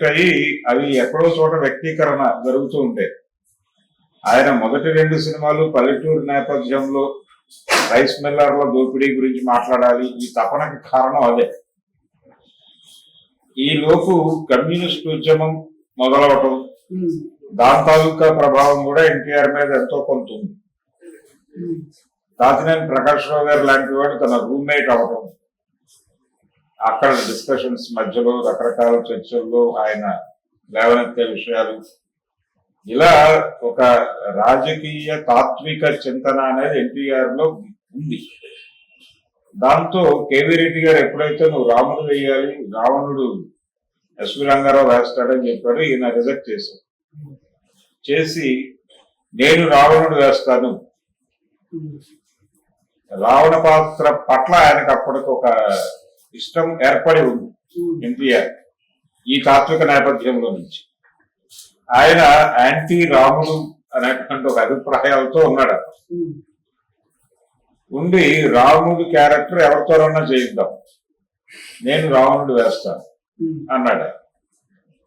అయ్యి అవి ఎక్కడో చోట వ్యక్తీకరణ జరుగుతూ ఉంటాయి. ఆయన మొదటి 2 సినిమాలు పల్లెటూరు నేపథ్యంలో రైస్ మిల్లర్ల దోపిడీ గురించి మాట్లాడాలి, ఈ తపనకి కారణం అదే. ఈ లోపు కమ్యూనిస్ట్ ఉద్యమం మొదలవటం, దాని తాలూకా ప్రభావం కూడా ఎన్టీఆర్ మీద ఎంతో కొంత ఉంది. దాచినేని ప్రకాష్ రావు గారు లాంటి వాడు తన రూమ్మేట్ అవటం, అక్కడ డిస్కషన్స్ మధ్యలో రకరకాల చర్చల్లో ఆయన లేవనెత్తే విషయాలు, ఇలా ఒక రాజకీయ తాత్విక చింతన అనేది ఎన్టీఆర్ లో ఉంది. దాంతో కేవీ రెడ్డి గారు ఎప్పుడైతే నువ్వు రాముడు వేయాలి, రావణుడు ఎస్వి రంగారావు వేస్తాడని చెప్పాడు, ఈయన రిజెక్ట్ చేసి నేను రావణుడు వేస్తాను. రావణ పాత్ర పట్ల ఆయనకు అప్పటికి ఒక ఇష్టం ఏర్పడి ఉంది ఎన్టీఆర్ ఈ తాత్విక నేపథ్యంలో నుంచి. ఆయన యాంటీ రాముడు అనేటువంటి ఒక అభిప్రాయాలతో ఉన్నాడు. ఉండి రాముడు క్యారెక్టర్ ఎవరితోనన్నా చేయిద్దాం, నేను రావణుడు వేస్తాను అన్నాడు.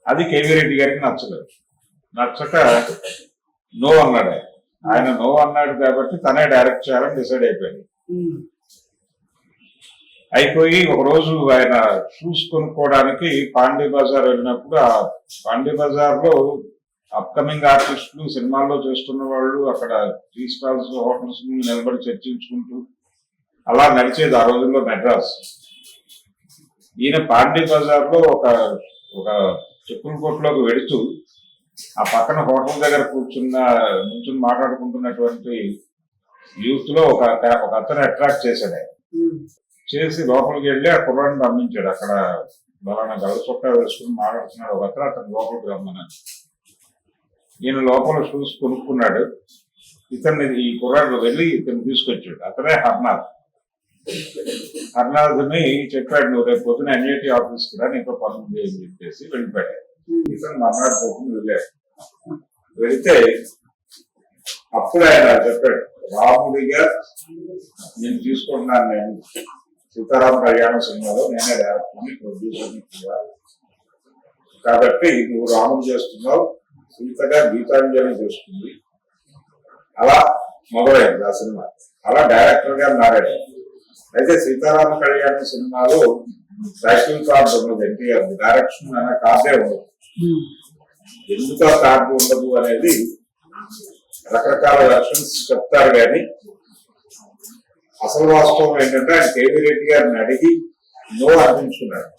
అది కేవీ రెడ్డి గారికి నచ్చలేదు. నచ్చక నో అన్నాడు. ఆయన నో అన్నాడు కాబట్టి తనే డైరెక్ట్ చేయాలని డిసైడ్ అయిపోయి ఒకరోజు ఆయన షూస్ కొనుక్కోవడానికి పాండీ బజార్ వెళ్ళినప్పుడు, ఆ పాండీ బజార్ లో అప్కమింగ్ ఆర్టిస్టులు, సినిమాల్లో చేస్తున్న వాళ్ళు అక్కడ టీ స్టాల్స్, హోటల్స్ నిలబడి చర్చించుకుంటూ అలా నడిచేది ఆ రోజుల్లో మెడ్రాస్. ఈయన పాండీ బజార్ లో ఒక చెప్పుల కొట్టులోకి వెడుతూ ఆ పక్కన హోటల్ దగ్గర కూర్చుని మాట్లాడుకుంటున్నటువంటి యూత్ లో ఒక అతను అట్రాక్ట్ చేశాడు. చేసి లోపలికి వెళ్ళి ఆ కుర్రాన్ని పంపించాడు. అక్కడ బలానా గల చొక్కా వేసుకుని మాట్లాడుతున్నాడు ఒక అతను లోపలికి రమ్మన్నాడు. ఈయన లోపల షూస్ కొనుక్కున్నాడు. ఈ కుర్రాడు వెళ్ళి ఇతను తీసుకొచ్చాడు. అతనే హర్నాథ్ని చెప్పాడు, నువ్వు రేపు పొద్దున ఎన్ఐటి ఆఫీస్కి రా, నీకు పని ఉంది అని చెప్పేసి వెళ్ళిపోయాడు. ఇతను మర్నాడు పోతుంది వెళ్ళాడు. వెళితే అప్పుడు ఆయన చెప్పాడు, రాముడిగా నేను తీసుకుంటున్నాను, నేను సీతారామ కళ్యాణ సినిమాలో నేనే డైరెక్టర్ని, ప్రొడ్యూసర్ని కూడా, కాబట్టి నువ్వు రాముడు చేస్తున్నావు, సీతగా గీతాంజలి చేస్తుంది. అలా మొదలైంది ఆ సినిమా. అలా డైరెక్టర్ గా మారాడు. అయితే సీతారామ కళ్యాణ సినిమాలో టైటిల్ కార్డు ఉండదు, ఎన్టీఆర్ డైరెక్షన్ అనే కార్డే ఉండదు. ఎందుకు ఆ కార్డు ఉండదు అనేది రకరకాల వెర్షన్స్ చెప్తారు, కానీ అసలు వాస్తవం ఏంటంటే ఆయన కేవీ రెడ్డి గారిని అడిగి నో అనిపించుకున్నాడు.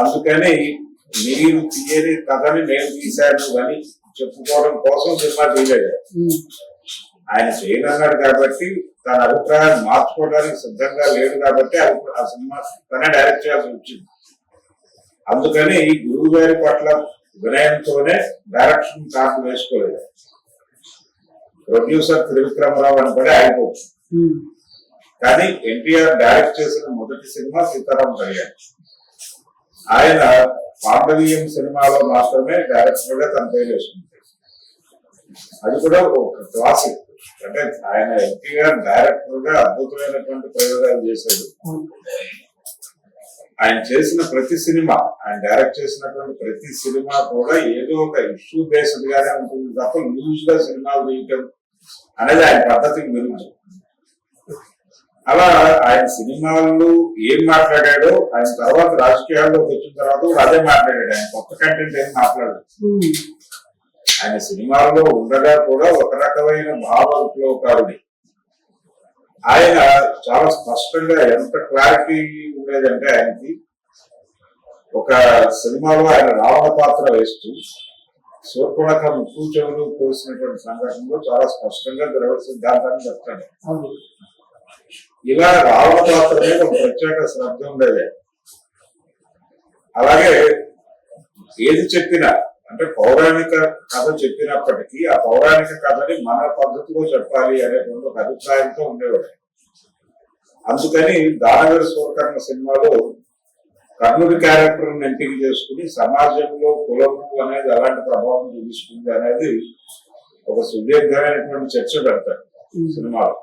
అందుకని మీరు తీయని కథని నేను తీశాను అని చెప్పుకోవడం కోసం సినిమా తీయలేదు. ఆయన చేయనన్నాడు కాబట్టి తన అభిప్రాయాన్ని మార్చుకోవడానికి సిద్ధంగా లేడు కాబట్టి ఆ సినిమా తనే డైరెక్ట్ చేయాల్సి వచ్చింది. అందుకని గురువు గారి పట్ల వినయంతోనే డైరెక్షన్ కార్డు వేసుకోలేదు. ప్రొడ్యూసర్ త్రివిక్రమరావు అని కూడా ఆగిపోవచ్చు. కానీ ఎన్టీఆర్ డైరెక్ట్ చేసిన మొదటి సినిమా సీతారామ కళ్యాణ్. ఆయన పాండవీయం సినిమాలో మాత్రమే డైరెక్టర్ గా తన పేరు వేసుకుంటాడు. అది కూడా ఒక క్లాసిక్. అంటే ఆయన ఎన్టీఆర్ డైరెక్టర్ గా అద్భుతమైనటువంటి ప్రయోగాలు చేశాడు. ఆయన చేసిన ప్రతి సినిమా, ఆయన డైరెక్ట్ చేసినటువంటి ప్రతి సినిమా కూడా ఏదో ఒక ఇష్యూ బేస్డ్ గానే ఉంటుంది తప్ప లూజ్ గా సినిమాలు తీయటం అనేది ఆయన పద్ధతికి విరుద్ధం. అలా ఆయన సినిమాల్లో ఏం మాట్లాడాడో ఆయన తర్వాత రాజకీయాల్లోకి వచ్చిన తర్వాత కూడా అదే మాట్లాడాడు. ఆయన కొత్త కంటెంట్ ఏం మాట్లాడాడు. ఆయన సినిమాల్లో ఉండగా కూడా ఒక రకమైన భావ విప్లవకారుడి. ఆయన చాలా స్పష్టంగా ఎంత క్లారిటీ ఉండేదంటే ఆయనకి, ఒక సినిమాలో ఆయన రావణ పాత్ర వేస్తూ శూర్పణఖ ముక్కు చెవులు కోసినటువంటి సంఘటనలో చాలా స్పష్టంగా ద్రవ సిద్ధాంతాన్ని చెప్తాడు. ఇలా రావణ పాత్ర మీద ఒక ప్రత్యేక శ్రద్ధ ఉండేది. అలాగే ఏది చెప్పినా, అంటే పౌరాణిక కథ చెప్పినప్పటికీ ఆ పౌరాణిక కథని మన పద్ధతిలో చెప్పాలి అనేటువంటి ఒక అభిప్రాయంతో ఉండేవాడు. అందుకని దానవీర సూరకర్ణ సినిమాలో కర్ణుడి క్యారెక్టర్ ఎంపిక చేసుకుని సమాజంలో కులం అనేది ఎలాంటి ప్రభావం చూపిస్తుంది అనేది ఒక సుదీర్ఘమైనటువంటి చర్చ పెడతారు సినిమాలో.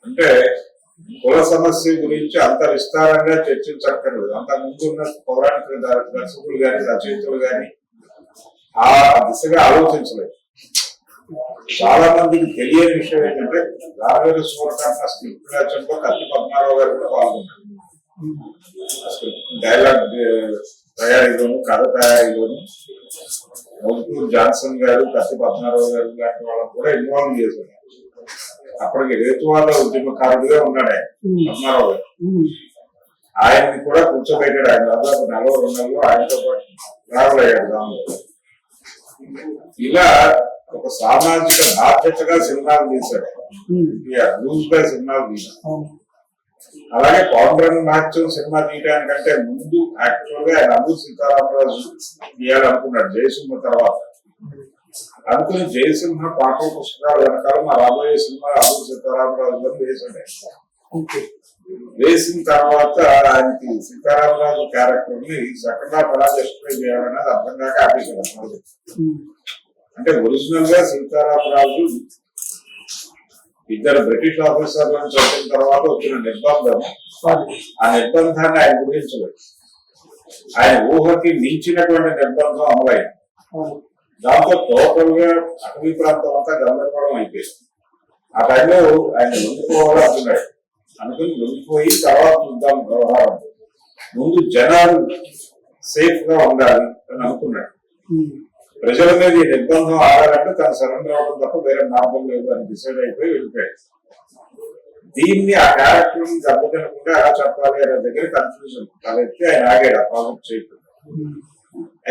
అంటే కుల సమస్య గురించి అంత విస్తారంగా చర్చించక్కర్లేదు. అంత ముందు ఉన్న పౌరాణిక దర్శకులు గాని రచయితలు గాని ఆ దిశగా ఆలోచించలేదు. చాలా మందికి తెలియని విషయం ఏంటంటే రావేరు సూరకర్ణ స్క్రిప్ట్ రచనలో కత్తి పద్మారావు గారు కూడా పాల్గొన్నారు. డైలాగ్ తయారీలోను, కథ తయారీలోను మోదుటూరు జాన్సన్ గారు, కత్తి పద్మారావు గారు లాంటి వాళ్ళని కూడా ఇన్వాల్వ్ చేశారు. అప్పటికి రేతువాద ఉద్యమకారుడుగా ఉన్నాడు ఆయన పద్మారావు గారు. ఆయన్ని కూడా కూర్చోబెట్టాడు. ఆయన దాదాపు 42 నెలలు ఆయనతో పాటు ట్రావెల్ అయ్యాడు దానిలో. ఇలా ఒక సామాజిక బాధ్యతగా సినిమాలు తీశాడు, లూజ్ గా సినిమాలు తీశాడు. అలాగే పౌండ్రన్ నాట్యం సినిమా తీయడానికంటే ముందు యాక్చువల్ గా ఆయన అల్లూరి సీతారామరాజు తీయాలనుకున్నాడు జయసింహ తర్వాత. అనుకుని జయసింహ పాఠ పుస్తకాల వెనకాల మా రాబోయే సినిమా అల్లూరి సీతారామరాజు గారు వేసాడు. వేసిన తర్వాత ఆయనకి సీతారామరాజు క్యారెక్టర్ ని సెకండ్ హాఫ్ ఎలా ఎక్స్ప్లెయిన్ చేయాలనేది అర్థం కాక ఆపేశాడు. అంటే ఒరిజినల్ గా సీతారామరాజు ఇద్దరు బ్రిటిష్ ఆఫీసర్లను చంపిన తర్వాత వచ్చిన నిర్బంధం, ఆ నిర్బంధాన్ని ఆయన ఊహించలేదు. ఆయన ఊహకి మించినటువంటి నిర్బంధం అమలైంది. దాంతో టోటల్ గా అటవీ ప్రాంతం అంతా గందరగోళం అయిపోయింది. ఆ టైంలో ఆయన లొంగిపోవాలి అనుకున్నాడు. అనుకుని లొంగిపోయి తర్వాత చూద్దాం వ్యవహారం, ముందు జనాలు సేఫ్ గా ఉండాలి అని అనుకున్నాడు. ప్రజల మీద ఈ నిర్బంధం ఆడాలంటే తను సరెండర్ అవడం తప్ప వేరే మార్గం లేదు అని డిసైడ్ అయిపోయి వెళ్ళిపోయాడు. దీన్ని ఆ క్యారెక్టర్ దెబ్బతినకుండా ఎలా చెప్పాలి అనే దగ్గర కన్ఫ్యూజన్ తలెత్తి ఆయన ఆగాడు ఆ ప్రాజెక్ట్ చేయకుండా.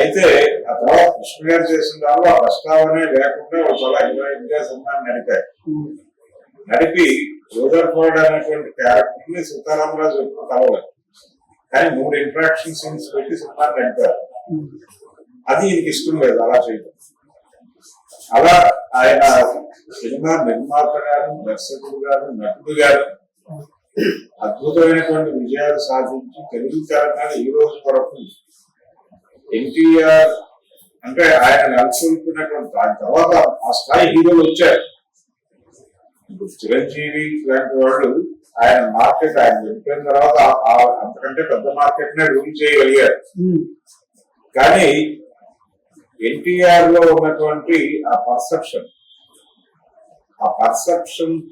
అయితే ఆ తర్వాత కృష్ణ గారు చేసిన దానిలో ఆ ప్రస్తావనే లేకుండా ఒక చాలా ఇన్వాయిట్గా సినిమాని నడిపారు. నడిపి రూదర్ఫోర్డ్ అనేటువంటి క్యారెక్టర్ ని సీతారామరాజు ఎప్పుడు కలవలేదు, కానీ 3 ఇంటరాక్షన్ సీన్స్ పెట్టి సినిమాని నడిపారు. అది ఈయనకి ఇష్టం లేదు అలా చేయడం. అలా ఆయన సినిమా నిర్మాత గారు, దర్శకుడు గారు, నటుడు గారు అద్భుతమైనటువంటి విజయాలు సాధించి తెలుగు తెలంగాణ ఈ రోజు వరకు ఎన్టీఆర్ అంటే ఆయన నెలకొల్పినటువంటి దాని తర్వాత ఆ స్థాయి హీరోలు వచ్చారు. ఇప్పుడు చిరంజీవి లాంటి వాళ్ళు ఆయన మార్కెట్ ఆయన వెళ్ళిపోయిన తర్వాత అంతకంటే పెద్ద మార్కెట్ నే రూల్ చేయగలిగారు. కానీ ఎన్టీఆర్ లో ఉన్నటువంటి ఆ పర్సెప్షన్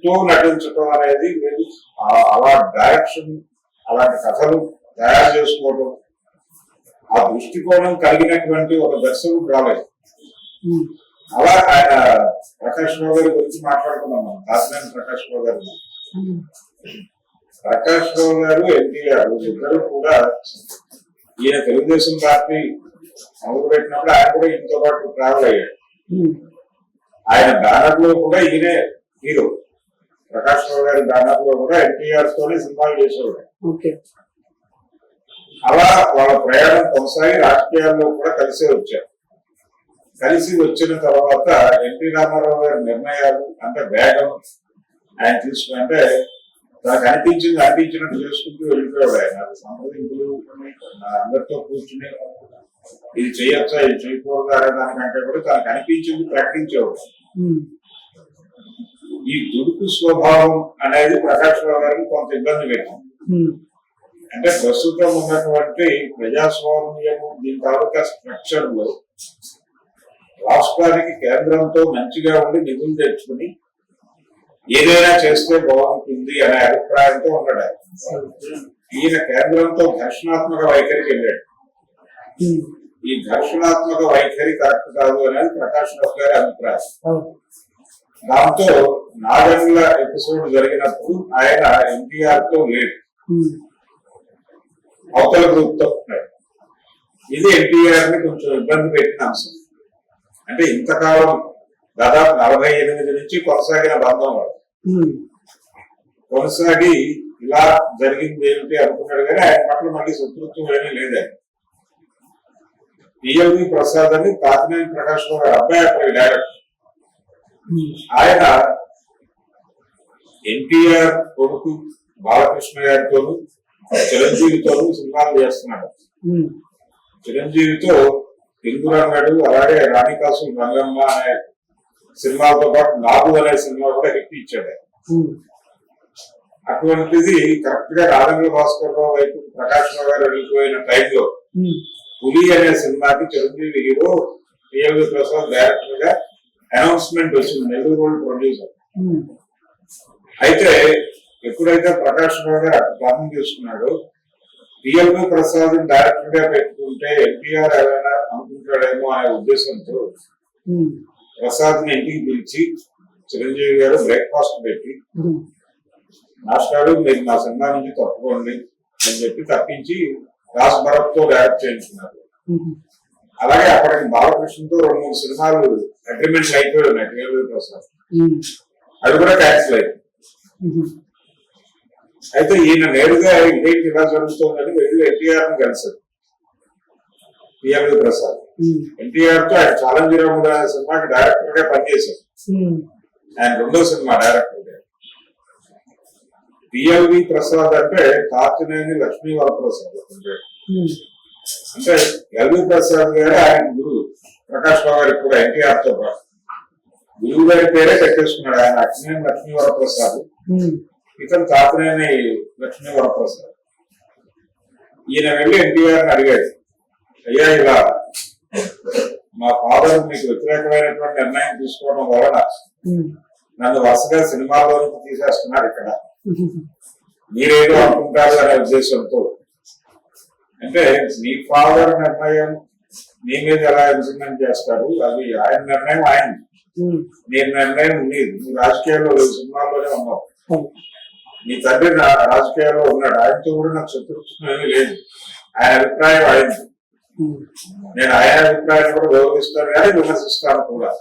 తో నటించడం అనేది లేదు. అలా డైరెక్షన్, అలాంటి కథలు తయారు చేసుకోవడం, ఆ దృష్టికోణం కలిగినటువంటి ఒక దర్శకుడు రాలేదు. అలా ఆయన ప్రకాష్ రావు గారి గురించి మాట్లాడుకున్నాం మనం, కాసినేని ప్రకాష్ రావు గారు. ప్రకాష్ రావు గారు, ఎన్టీఆర్ ఇద్దరు కూడా ఈయన తెలుగుదేశం పార్టీ మొదలుపెట్టినప్పుడు ఆయన కూడా ఈయనతో పాటు ట్రావెల్ అయ్యాడు. ఆయన బ్యానర్ లో కూడా ఈయనే హీరో. ప్రకాష్ రావు గారి బ్యానర్ లో కూడా ఎన్టీఆర్ తోనే సినిమాలు చేసేవాడు. అలా వాళ్ళ ప్రయాణం కొనసాగి రాజకీయాల్లో కూడా కలిసే వచ్చారు. కలిసి వచ్చిన తర్వాత ఎన్టీ రామారావు గారి నిర్ణయాలు అంటే వేగం ఆయన తీసుకుని, అంటే నాకు అనిపించినట్టు చేసుకుంటూ వెళ్ళిపోయాడు. ఆయన సంప్రదింపులు అందరితో కూర్చుని ఇది చేయొచ్చా ఇది చేయకూడదు అనే దానికంటే కూడా తనకు అనిపించింది ప్రకటించేవాడు. ఈ దుడుకు స్వభావం అనేది ప్రకాష్ రావు గారికి కొంత ఇబ్బంది పెట్టింది. అంటే ప్రస్తుతం ఉన్నటువంటి ప్రజాస్వామ్యము దీని తాలూకా స్ట్రక్చర్ లో రాష్ట్రానికి కేంద్రంతో మంచిగా ఉండి నిధులు తెచ్చుకుని ఏదైనా చేస్తే బాగుంటుంది అనే అభిప్రాయంతో ఉన్నాడు. ఈయన కేంద్రంతో ఘర్షణాత్మక వైఖరికి వెళ్ళాడు. ఈ ఘర్షణాత్మక వైఖరి కరెక్ట్ కాదు అనేది ప్రకాష్ రావు గారి అభిప్రాయం. దాంతో నాగన్ల ఎపిసోడ్ జరిగినప్పుడు ఆయన ఎన్టీఆర్ తో లేడు, అవతల గ్రూప్ తో ఉన్నాడు. ఇది ఎన్టీఆర్ ని కొంచెం ఇబ్బంది పెట్టిన అంశం. అంటే ఇంతకాలం దాదాపు 48 నుంచి కొనసాగిన బంధం వాడు కొనసాగి ఇలా జరిగింది ఏమిటి అనుకున్నాడు, కానీ ఆయన పట్ల మళ్ళీ శత్రుత్వం ఏమీ లేదు. పిఎల్వి ప్రసాద్ అని కాకినేని ప్రకాష్ రావు గారి అబ్బాయి అక్కడ డైరెక్టర్. ఆయన ఎన్టీఆర్ కొడుకు బాలకృష్ణ గారితోనూ చిరంజీవితో సినిమాలు చేస్తున్నాడు. చిరంజీవితో హిందురంగడు అలాగే రాణికాసు రంగమ్మ అనే సినిమాలతో పాటు నాగు అనే సినిమా కూడా హిట్ ఇచ్చాడు. అటువంటిది కరెక్ట్ గా రాజేంద్ర భాస్కర్ రావు వైపు ప్రకాష్ రావు గారు వెళ్ళిపోయిన టైంలో పులి అనే సినిమాకి Chiranjeevi hero PLV Prasad director గా అనౌన్స్మెంట్ వచ్చింది, నెల్లూరు గోల్డ్ ప్రొడ్యూసర్. అయితే ఎప్పుడైతే ప్రకాష్ రావు గారు అక్కడ ప్లాన్ చేసుకున్నాడో పిఎల్వి ప్రసాద్ డైరెక్టర్ గా పెట్టుకుంటే ఎన్టీఆర్ ఏదైనా అనుకుంటాడేమో అనే ఉద్దేశంతో ప్రసాద్ ని ఇంటికి పిలిచి చిరంజీవి గారు బ్రేక్ఫాస్ట్ పెట్టి మాస్టారు మీరు మా సినిమా నుంచి తప్పుకోండి అని చెప్పి తప్పించి రాజ్ భరత్ తో డైరెక్ట్ చేయించుకున్నారు. అలాగే అప్పటికి బాలకృష్ణతో 2-3 సినిమాలు అగ్రిమెంట్స్ అయిపోయి ఉన్నాయి పిఎల్వి ప్రసాద్, అవి కూడా క్యాన్సిల్ అయ్యాయి. అయితే ఈయన నేరుగా ఇదేంటి ఇలా జరుగుతుందని వెళ్ళి ఎన్టీఆర్ ని కలిసారు పిఎల్వి ప్రసాద్. ఎన్టీఆర్ తో ఆయన ఛాలెంజ్ రాముడు అనే సినిమాకి డైరెక్టర్ గా పనిచేశారు. ఆయన 2వ సినిమా డైరెక్టర్ గా. పిఎల్వి ప్రసాద్ అంటే తాతినేని లక్ష్మీ వరప్రసాద్ అంటే ఎల్వి ప్రసాద్ గారు ఆయన గురువు. ప్రకాష్ రావు గారికి కూడా ఎన్టీఆర్ తో పాటు గురువు గారి పేరే పెట్టేసుకున్నాడు. ఆయన అక్కినేని లక్ష్మీ వరప్రసాద్, ఇతను తాతినేని లక్ష్మీ వరప్రసాద్. ఈయన వెళ్ళి ఎన్టీఆర్ ని అడిగాడు, అయ్యా ఇలా మా ఫాదర్ మీకు వ్యతిరేకమైనటువంటి నిర్ణయం తీసుకోవడం వలన నన్ను వరుసగా సినిమాలో నుంచి తీసేస్తున్నారు, ఇక్కడ మీరేదో అనుకుంటారు అనే ఉద్దేశంతో. అంటే మీ ఫాదర్ నిర్ణయం మీ మీద ఎలా ఇంప్లిమెంట్ చేస్తారు, అది ఆయన నిర్ణయం ఆయన, నీ నిర్ణయం నీది. నువ్వు రాజకీయాల్లో సినిమాల్లోనే ఉన్నావు, నీ తండ్రి రాజకీయాల్లో ఉన్నాడు, ఆయనతో కూడా నాకు శత్రుత్వం ఏమీ లేదు, ఆయన అభిప్రాయం ఆయన, నేను ఆయన అభిప్రాయాన్ని కూడా గౌరవిస్తాను కానీ విమర్శిస్తాను కూడా.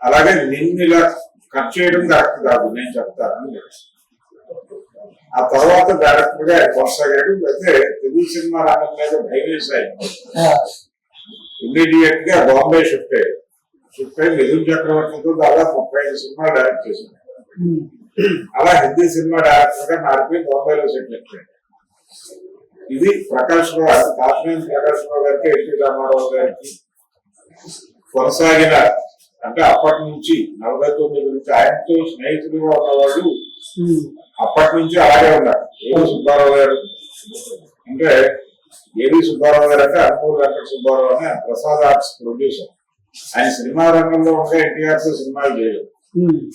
అలాగే నిన్ను ఇలా కట్ చేయడం కరెక్ట్ కాదు, నేను చెప్తాను. ఆ తర్వాత డైరెక్టర్ గా కొనసాగాడు. అయితే తెలుగు సినిమా రంగం మీద భైవేస్ అయింది. ఇమ్మీడియట్ గా బాంబే షిఫ్ట్ అయ్యి మిథున్ చక్రవర్తితో దాదాపు 35 సినిమాలు డైరెక్ట్ చేశాడు. అలా హిందీ సినిమా డైరెక్టర్ గా మారిపోయి బాంబేలో సెటిల్ అయిపోయాడు. ఇది ప్రకాష్ రావు, తాతినేని ప్రకాష్ రావు గారికి, ఎన్టీ రామారావు గారికి కొనసాగిన, అంటే అప్పటి నుంచి 49 నుంచి ఆయనతో స్నేహితులుగా ఉన్నవాళ్ళు అప్పటి నుంచి అలాగే ఉన్నారు. ఏవి సుబ్బారావు గారు అంటే సుబ్బారావు గారు అంటే అనుమూల్ వెంకట సుబ్బారావు అని ప్రసాద్ ఆర్ట్స్ ప్రొడ్యూసర్. ఆయన సినిమా రంగంలో ఉంటే ఎన్టీఆర్ తో సినిమాలు చేయలేదు.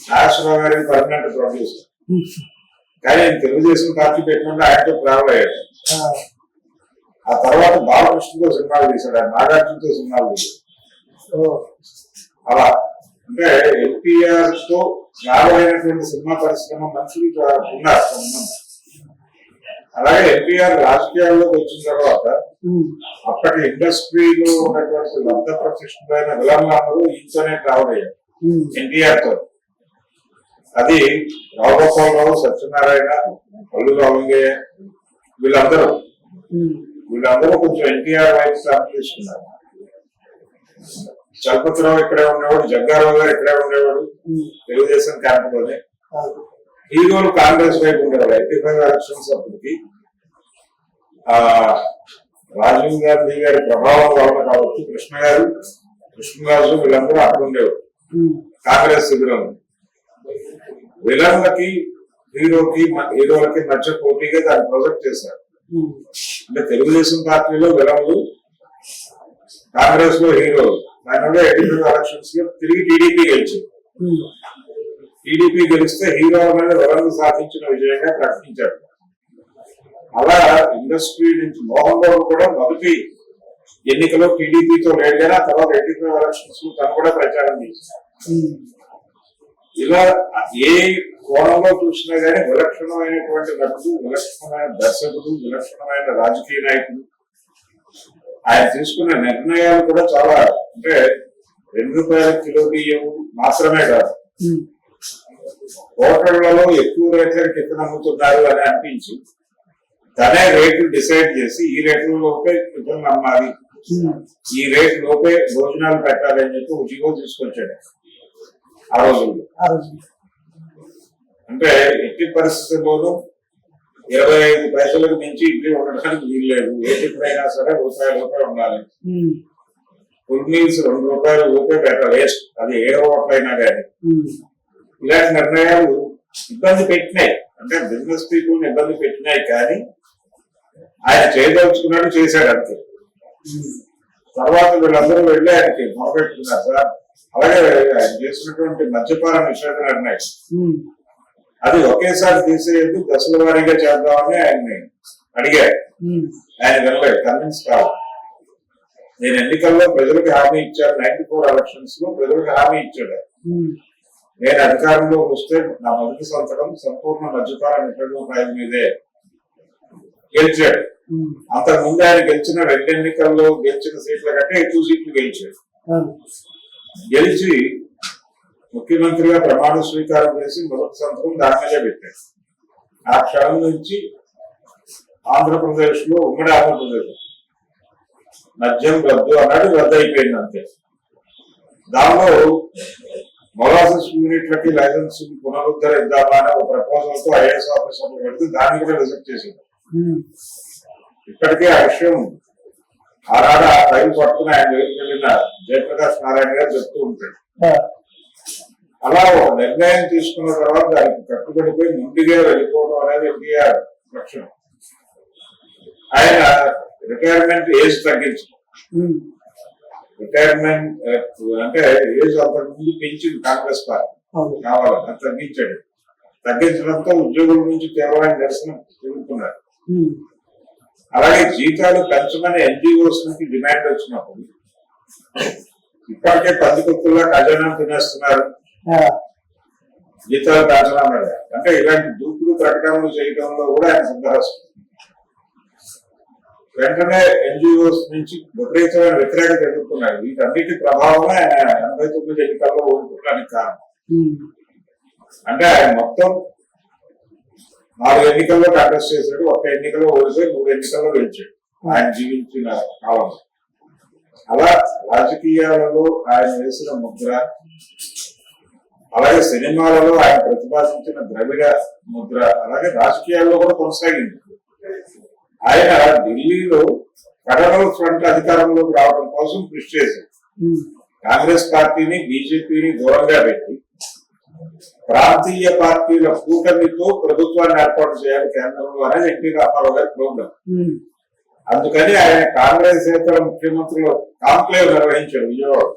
నాగేశ్వరరావు గారికి పర్మనెంట్ ప్రొడ్యూసర్, కానీ ఆయన తెలుగుదేశం పార్టీ పెట్టినట్టు ఆయనతో ట్రావెల్ అయ్యాడు. ఆ తర్వాత బాలకృష్ణతో సినిమాలు తీశాడు, ఆయన నాగార్జునతో సినిమాలు తీశాడు. అలా అంటే ఎన్టీఆర్ తో రాబోయినటువంటి సినిమా పరిశ్రమ మనుషులు ఉన్నారు. అలాగే ఎన్టీఆర్ రాజకీయాల్లోకి వచ్చిన తర్వాత అప్పటి ఇండస్ట్రీలో ఉన్నటువంటి లబ్ధ ప్రతిష్ఠులైన విలన్లందరూ ఈయనతోనే ట్రావెల్ అయ్యారు ఎన్టీఆర్ తో. అది రావుగోపాలరావు, సత్యనారాయణ, పల్లు రావంగయ్య, వీళ్ళందరూ కొంచెం ఎన్టీఆర్ వైపు స్టార్ట్ తీసుకున్నారు. చలపతిరావు ఇక్కడే ఉండేవాడు, జగ్గారావు గారు ఇక్కడే ఉండేవాడు తెలుగుదేశం క్యాంపులోనే. హీరోలు కాంగ్రెస్ వైపు ఉండేవాడు. 85 ఎలక్షన్స్ అప్పటికి రాజీవ్ గాంధీ గారి ప్రభావం వలన కావచ్చు, కృష్ణరాజు వీళ్ళందరూ అక్కడ ఉండేవాడు కాంగ్రెస్ శిబిరం. విలన్లకి హీరోలకి మధ్య పోటీగా దాన్ని ప్రొజెక్ట్ చేశారు. అంటే తెలుగుదేశం పార్టీలో విలన్లు, కాంగ్రెస్ లో హీరోలు. దానివల్ల 85 ఎలక్షన్స్ లో తిరిగి టీడీపీ గెలిచింది. టీడీపీ గెలిస్తే హీరోల మీద విలన్లు సాధించిన విజయంగా ప్రకటించారు. అలా ఇండస్ట్రీ నుంచి మోహన్ బాబు కూడా మొదటి ఎన్నికలో టీడీపీతో లేడు కానీ ఆ తర్వాత 85 ఎలక్షన్స్ లో తను కూడా ప్రచారం చేశారు. ఇలా ఏ కోణంలో చూసినా గానీ విలక్షణమైనటువంటి నటుడు, విలక్షణమైన దర్శకుడు, విలక్షణమైన రాజకీయ నాయకుడు. ఆయన తీసుకున్న నిర్ణయాలు కూడా చాలా, అంటే 2 రూపాయల కిలో బియ్యం మాత్రమే కాదు, హోటళ్లలో ఎక్కువ రేట్లకి ఎక్కడ అమ్ముతున్నారు అని అనిపించి తనే రేట్లు డిసైడ్ చేసి ఈ రేట్ల లోపే ఇతరులు అమ్మాలి, ఈ రేట్ లోపే భోజనాలు పెట్టాలి అని చెప్పి ఉచిగో తీసుకొచ్చాడు ఆ రోజుల్లో. అంటే ఎట్టి పరిస్థితుల్లోనూ 25 పైసలకు మించి ఇడ్లీ ఉండడానికి వీల్లేదు. ఏ టిఫిన్ అయినా సరే రూపాయి ఉండాలి. ఫుల్ మీల్స్ ₹2 ఊరికే పెట్టాలి, వేస్ట్. అది ఏ హోటలైనా కానీ. ఇలాంటి నిర్ణయాలు ఇబ్బంది పెట్టినాయి, అంటే బిజినెస్ పీపుల్ ఇబ్బంది పెట్టినాయి. కానీ ఆయన చేయదలుచుకున్నాడు, చేశాడు అంతే. తర్వాత వీళ్ళందరూ వెళ్ళి ఆయనకి మొదలుపెట్టుకున్నారు సార్. అలాగే ఆయన చేసినటువంటి మద్యపాన నిషేధ నిర్ణయం అది ఒకేసారి తీసేది, దశల వారీగా చేద్దామని ఆయన్ని అడిగారు. ఆయన వెళ్ళలేదు, కన్విన్స్ కావాలి. నేను ఎన్నికల్లో ప్రజలకు హామీ ఇచ్చాను, 94 ఎలక్షన్స్ లో ప్రజలకు హామీ ఇచ్చాడు. నేను అధికారంలో వస్తే నా మొదటి సంవత్సరం సంపూర్ణ మద్యపాన నిషేధం మీదే గెలిచాడు. అంతకుముందు ఆయన గెలిచిన 2 ఎన్నికల్లో గెలిచిన సీట్ల కంటే ఎక్కువ సీట్లు గెలిచాడు. గెలిచి ముఖ్యమంత్రిగా ప్రమాణ స్వీకారం చేసి మొదటి సంవత్సరం దాని మీదే పెట్టాడు. ఆ క్షణం నుంచి ఆంధ్రప్రదేశ్ లో, ఉమ్మడి ఆంధ్రప్రదేశ్ మద్యం రద్దు అన్నది రద్దు అయిపోయింది అంతే. దానిలో మొలాసెస్ యూనిట్లకి లైసెన్స్ పునరుద్ధరిద్దామా అనే ఒక ప్రపోజల్ తో ఐఏఎస్ ఆఫీసర్లు పెడితే దాన్ని కూడా రిజెక్ట్ చేసింది. ఇప్పటికే ఆ విషయం ఆనాడు ఆ టైం పట్టుకుని ఆయన దగ్గరికి వెళ్ళిన జయప్రకాష్ నారాయణ గారు చెప్తూ ఉంటాడు. అలా ఒక నిర్ణయం తీసుకున్న తర్వాత దానికి కట్టుబడిపోయి ముందుగా వెళ్ళిపోవడం అనేది ఎన్టీఆర్ లక్ష్యం. ఆయన రిటైర్మెంట్ ఏజ్ తగ్గించడం, రిటైర్మెంట్ అంటే ఏజ్ అంతకు ముందు పెంచింది కాంగ్రెస్ పార్టీ, కావాలని అది తగ్గించాడు. తగ్గించడంతో ఉద్యోగుల నుంచి తీవ్రమైన నిరసన తెలుపుతున్నారు. అలాగే జీతాలు పెంచమని ఎన్జిఓస్ నుంచి డిమాండ్ వచ్చినప్పుడు ఇప్పటికే పందికొక్కుల్లా ఖజానా తినేస్తున్నారు, జీతాలు పెంచడం అంటే ఇలాంటి దూకుడు ప్రకటనలు చేయడంలో కూడా ఆయన సిద్ధహస్తం. వెంటనే ఎన్జిఓస్ నుంచి విపరీతమైన వ్యతిరేకత ఎదుర్కొన్నారు. వీటన్నిటి ప్రభావమే ఆయన 89 ఎన్నికల్లో ఓడిపోవడానికి కారణం. అంటే ఆయన మొత్తం 4 ఎన్నికల్లో కంటెస్ట్ చేశాడు, 1 ఎన్నికల్లో ఓడిపోయి 3 ఎన్నికల్లో గెలిచాడు ఆయన జీవించిన కాలం. అలా రాజకీయాలలో ఆయన వేసిన ముద్ర, అలాగే సినిమాలలో ఆయన ప్రతిపాదించిన ద్రవిడ ముద్ర, అలాగే రాజకీయాల్లో కూడా కొనసాగింది. ఆయన ఢిల్లీలో ఫెడరల్ ఫ్రంట్ అధికారంలోకి రావడం కోసం కృషి చేశారు. కాంగ్రెస్ పార్టీని, బీజేపీని దూరంగా పెట్టి ప్రాంతీయ పార్టీల కూటమితో ప్రభుత్వాన్ని ఏర్పాటు చేయాలి కేంద్రంలో అనేది ఎన్టీ రామారావు గారి ప్రోగ్రాం. అందుకని ఆయన కాంగ్రెస్ ఇతర ముఖ్యమంత్రులు కాంక్లేవ్ నిర్వహించారు విజయవాడ.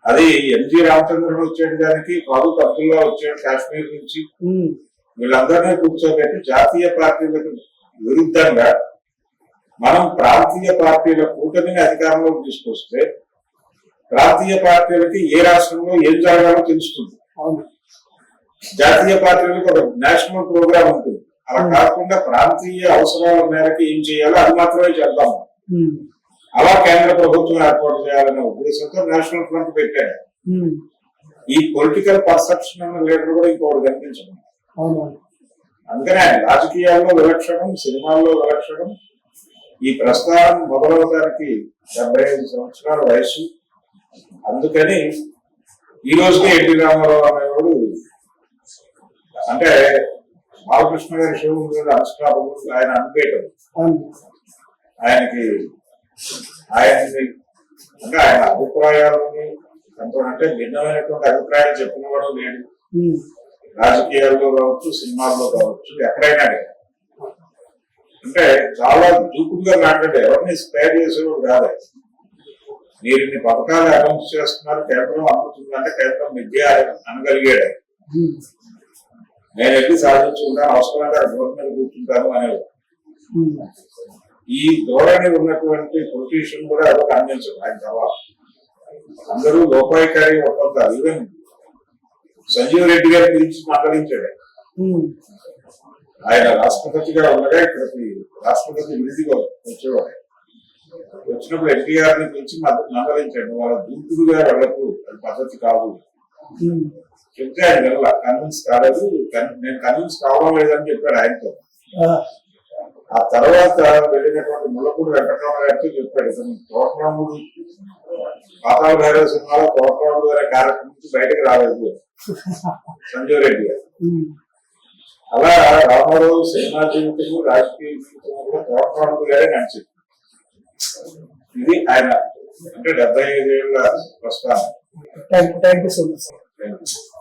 అది ఎంజి రామచంద్రన్ వచ్చేటి దానికి, ఫారూక్ అబ్దుల్లా వచ్చాడు కాశ్మీర్ నుంచి. వీళ్ళందరినీ కూర్చోబెట్టి జాతీయ పార్టీలకు విరుద్ధంగా మనం ప్రాంతీయ పార్టీల కూటమిని అధికారంలోకి తీసుకొస్తే ప్రాంతీయ పార్టీలకి ఏ రాష్ట్రంలో ఏం జరగాలో తెలుస్తుంది. జాతీయ పార్టీలకు ఒక నేషనల్ ప్రోగ్రామ్ ఉంటుంది. అలా కాకుండా ప్రాంతీయ అవసరాల మేరకు ఏం చేయాలో అది మాత్రమే చేద్దాము. అలా కేంద్ర ప్రభుత్వం ఏర్పాటు చేయాలనే ఉద్దేశంతో నేషనల్ ఫ్రంట్ పెట్టాడు. ఈ పొలిటికల్ పర్సెప్షన్ అన్న లీడర్ కూడా ఇంకొకటి కనిపించడం. అందుకనే ఆయన రాజకీయాల్లో విలక్షణం, సినిమాల్లో విలక్షణం. ఈ ప్రస్థానం మొదలవడానికి 75 సంవత్సరాల వయసు. అందుకని ఈ రోజుకి ఎన్టీ రామారావు అనేవాడు అంటే బాలకృష్ణ గారి షో అన్స్టాపబుల్, ఆయన అన్బేటబుల్. ఆయనకి ఆయన్ని అంటే ఆయన అభిప్రాయాలని అంటే భిన్నమైనటువంటి అభిప్రాయాలు చెప్పుకోవడం లేదు. రాజకీయాల్లో కావచ్చు, సినిమాల్లో కావచ్చు, ఎక్కడైనా అంటే చాలా దూకుడుగా మాట్లాడే, ఎవరిని స్పేర్ చేసేవాడు కాదు. మీరు ఇన్ని పథకాలు అనౌన్స్ చేస్తున్నారు, కేంద్రం అందుతుందంటే కేంద్రం విద్య అనగలిగాడు. నేను వెళ్ళి సాధించుకుంటాను, అవసరంగా రోడ్డు మీద కూర్చుంటాను అనేవాడు. ఈ ధోరణి ఉన్నటువంటి పొలిటీషియన్ కూడా ఎవరికి అందించదు ఆయన తర్వాత. అందరూ లోపాయికారి ఒప్పందాలు. ఈవెన్ సంజీవ్ రెడ్డి గారి గురించి మందలించాడు. ఆయన రాష్ట్రపతిగా ఉండగా ఇక్కడికి రాష్ట్రపతి విడిదిగా వచ్చేవాడు. వచ్చినప్పుడు ఎన్టీఆర్ ని పిలిచి మందలించాడు, వాళ్ళ దూకుడుగా వాళ్లకు అది పద్ధతి కాదు చెప్తే ఆయన వెళ్ళ కన్విన్స్ కాలేదు. నేను కన్విన్స్ కావడం లేదని చెప్పాడు ఆయనతో. ఆ తర్వాత వెళ్ళినటువంటి ముళ్ళపూడి వెంకటరమణ గారితో చెప్పాడు, తోటరాముడు పాతాళ భైరవ సినిమాలో తోటరాముడు అనే క్యారెక్టర్ నుంచి బయటకు రాలేదు సంజీవ్ రెడ్డి గారు. అలా రామారావు సినిమా జీవితము రాజకీయ జీవితం కూడా తోటరాముగానే నడిచింది. ఇది ఆయన అంటే 75 ఏళ్ల ప్రస్థానం. Thank you so much sir. Thank you.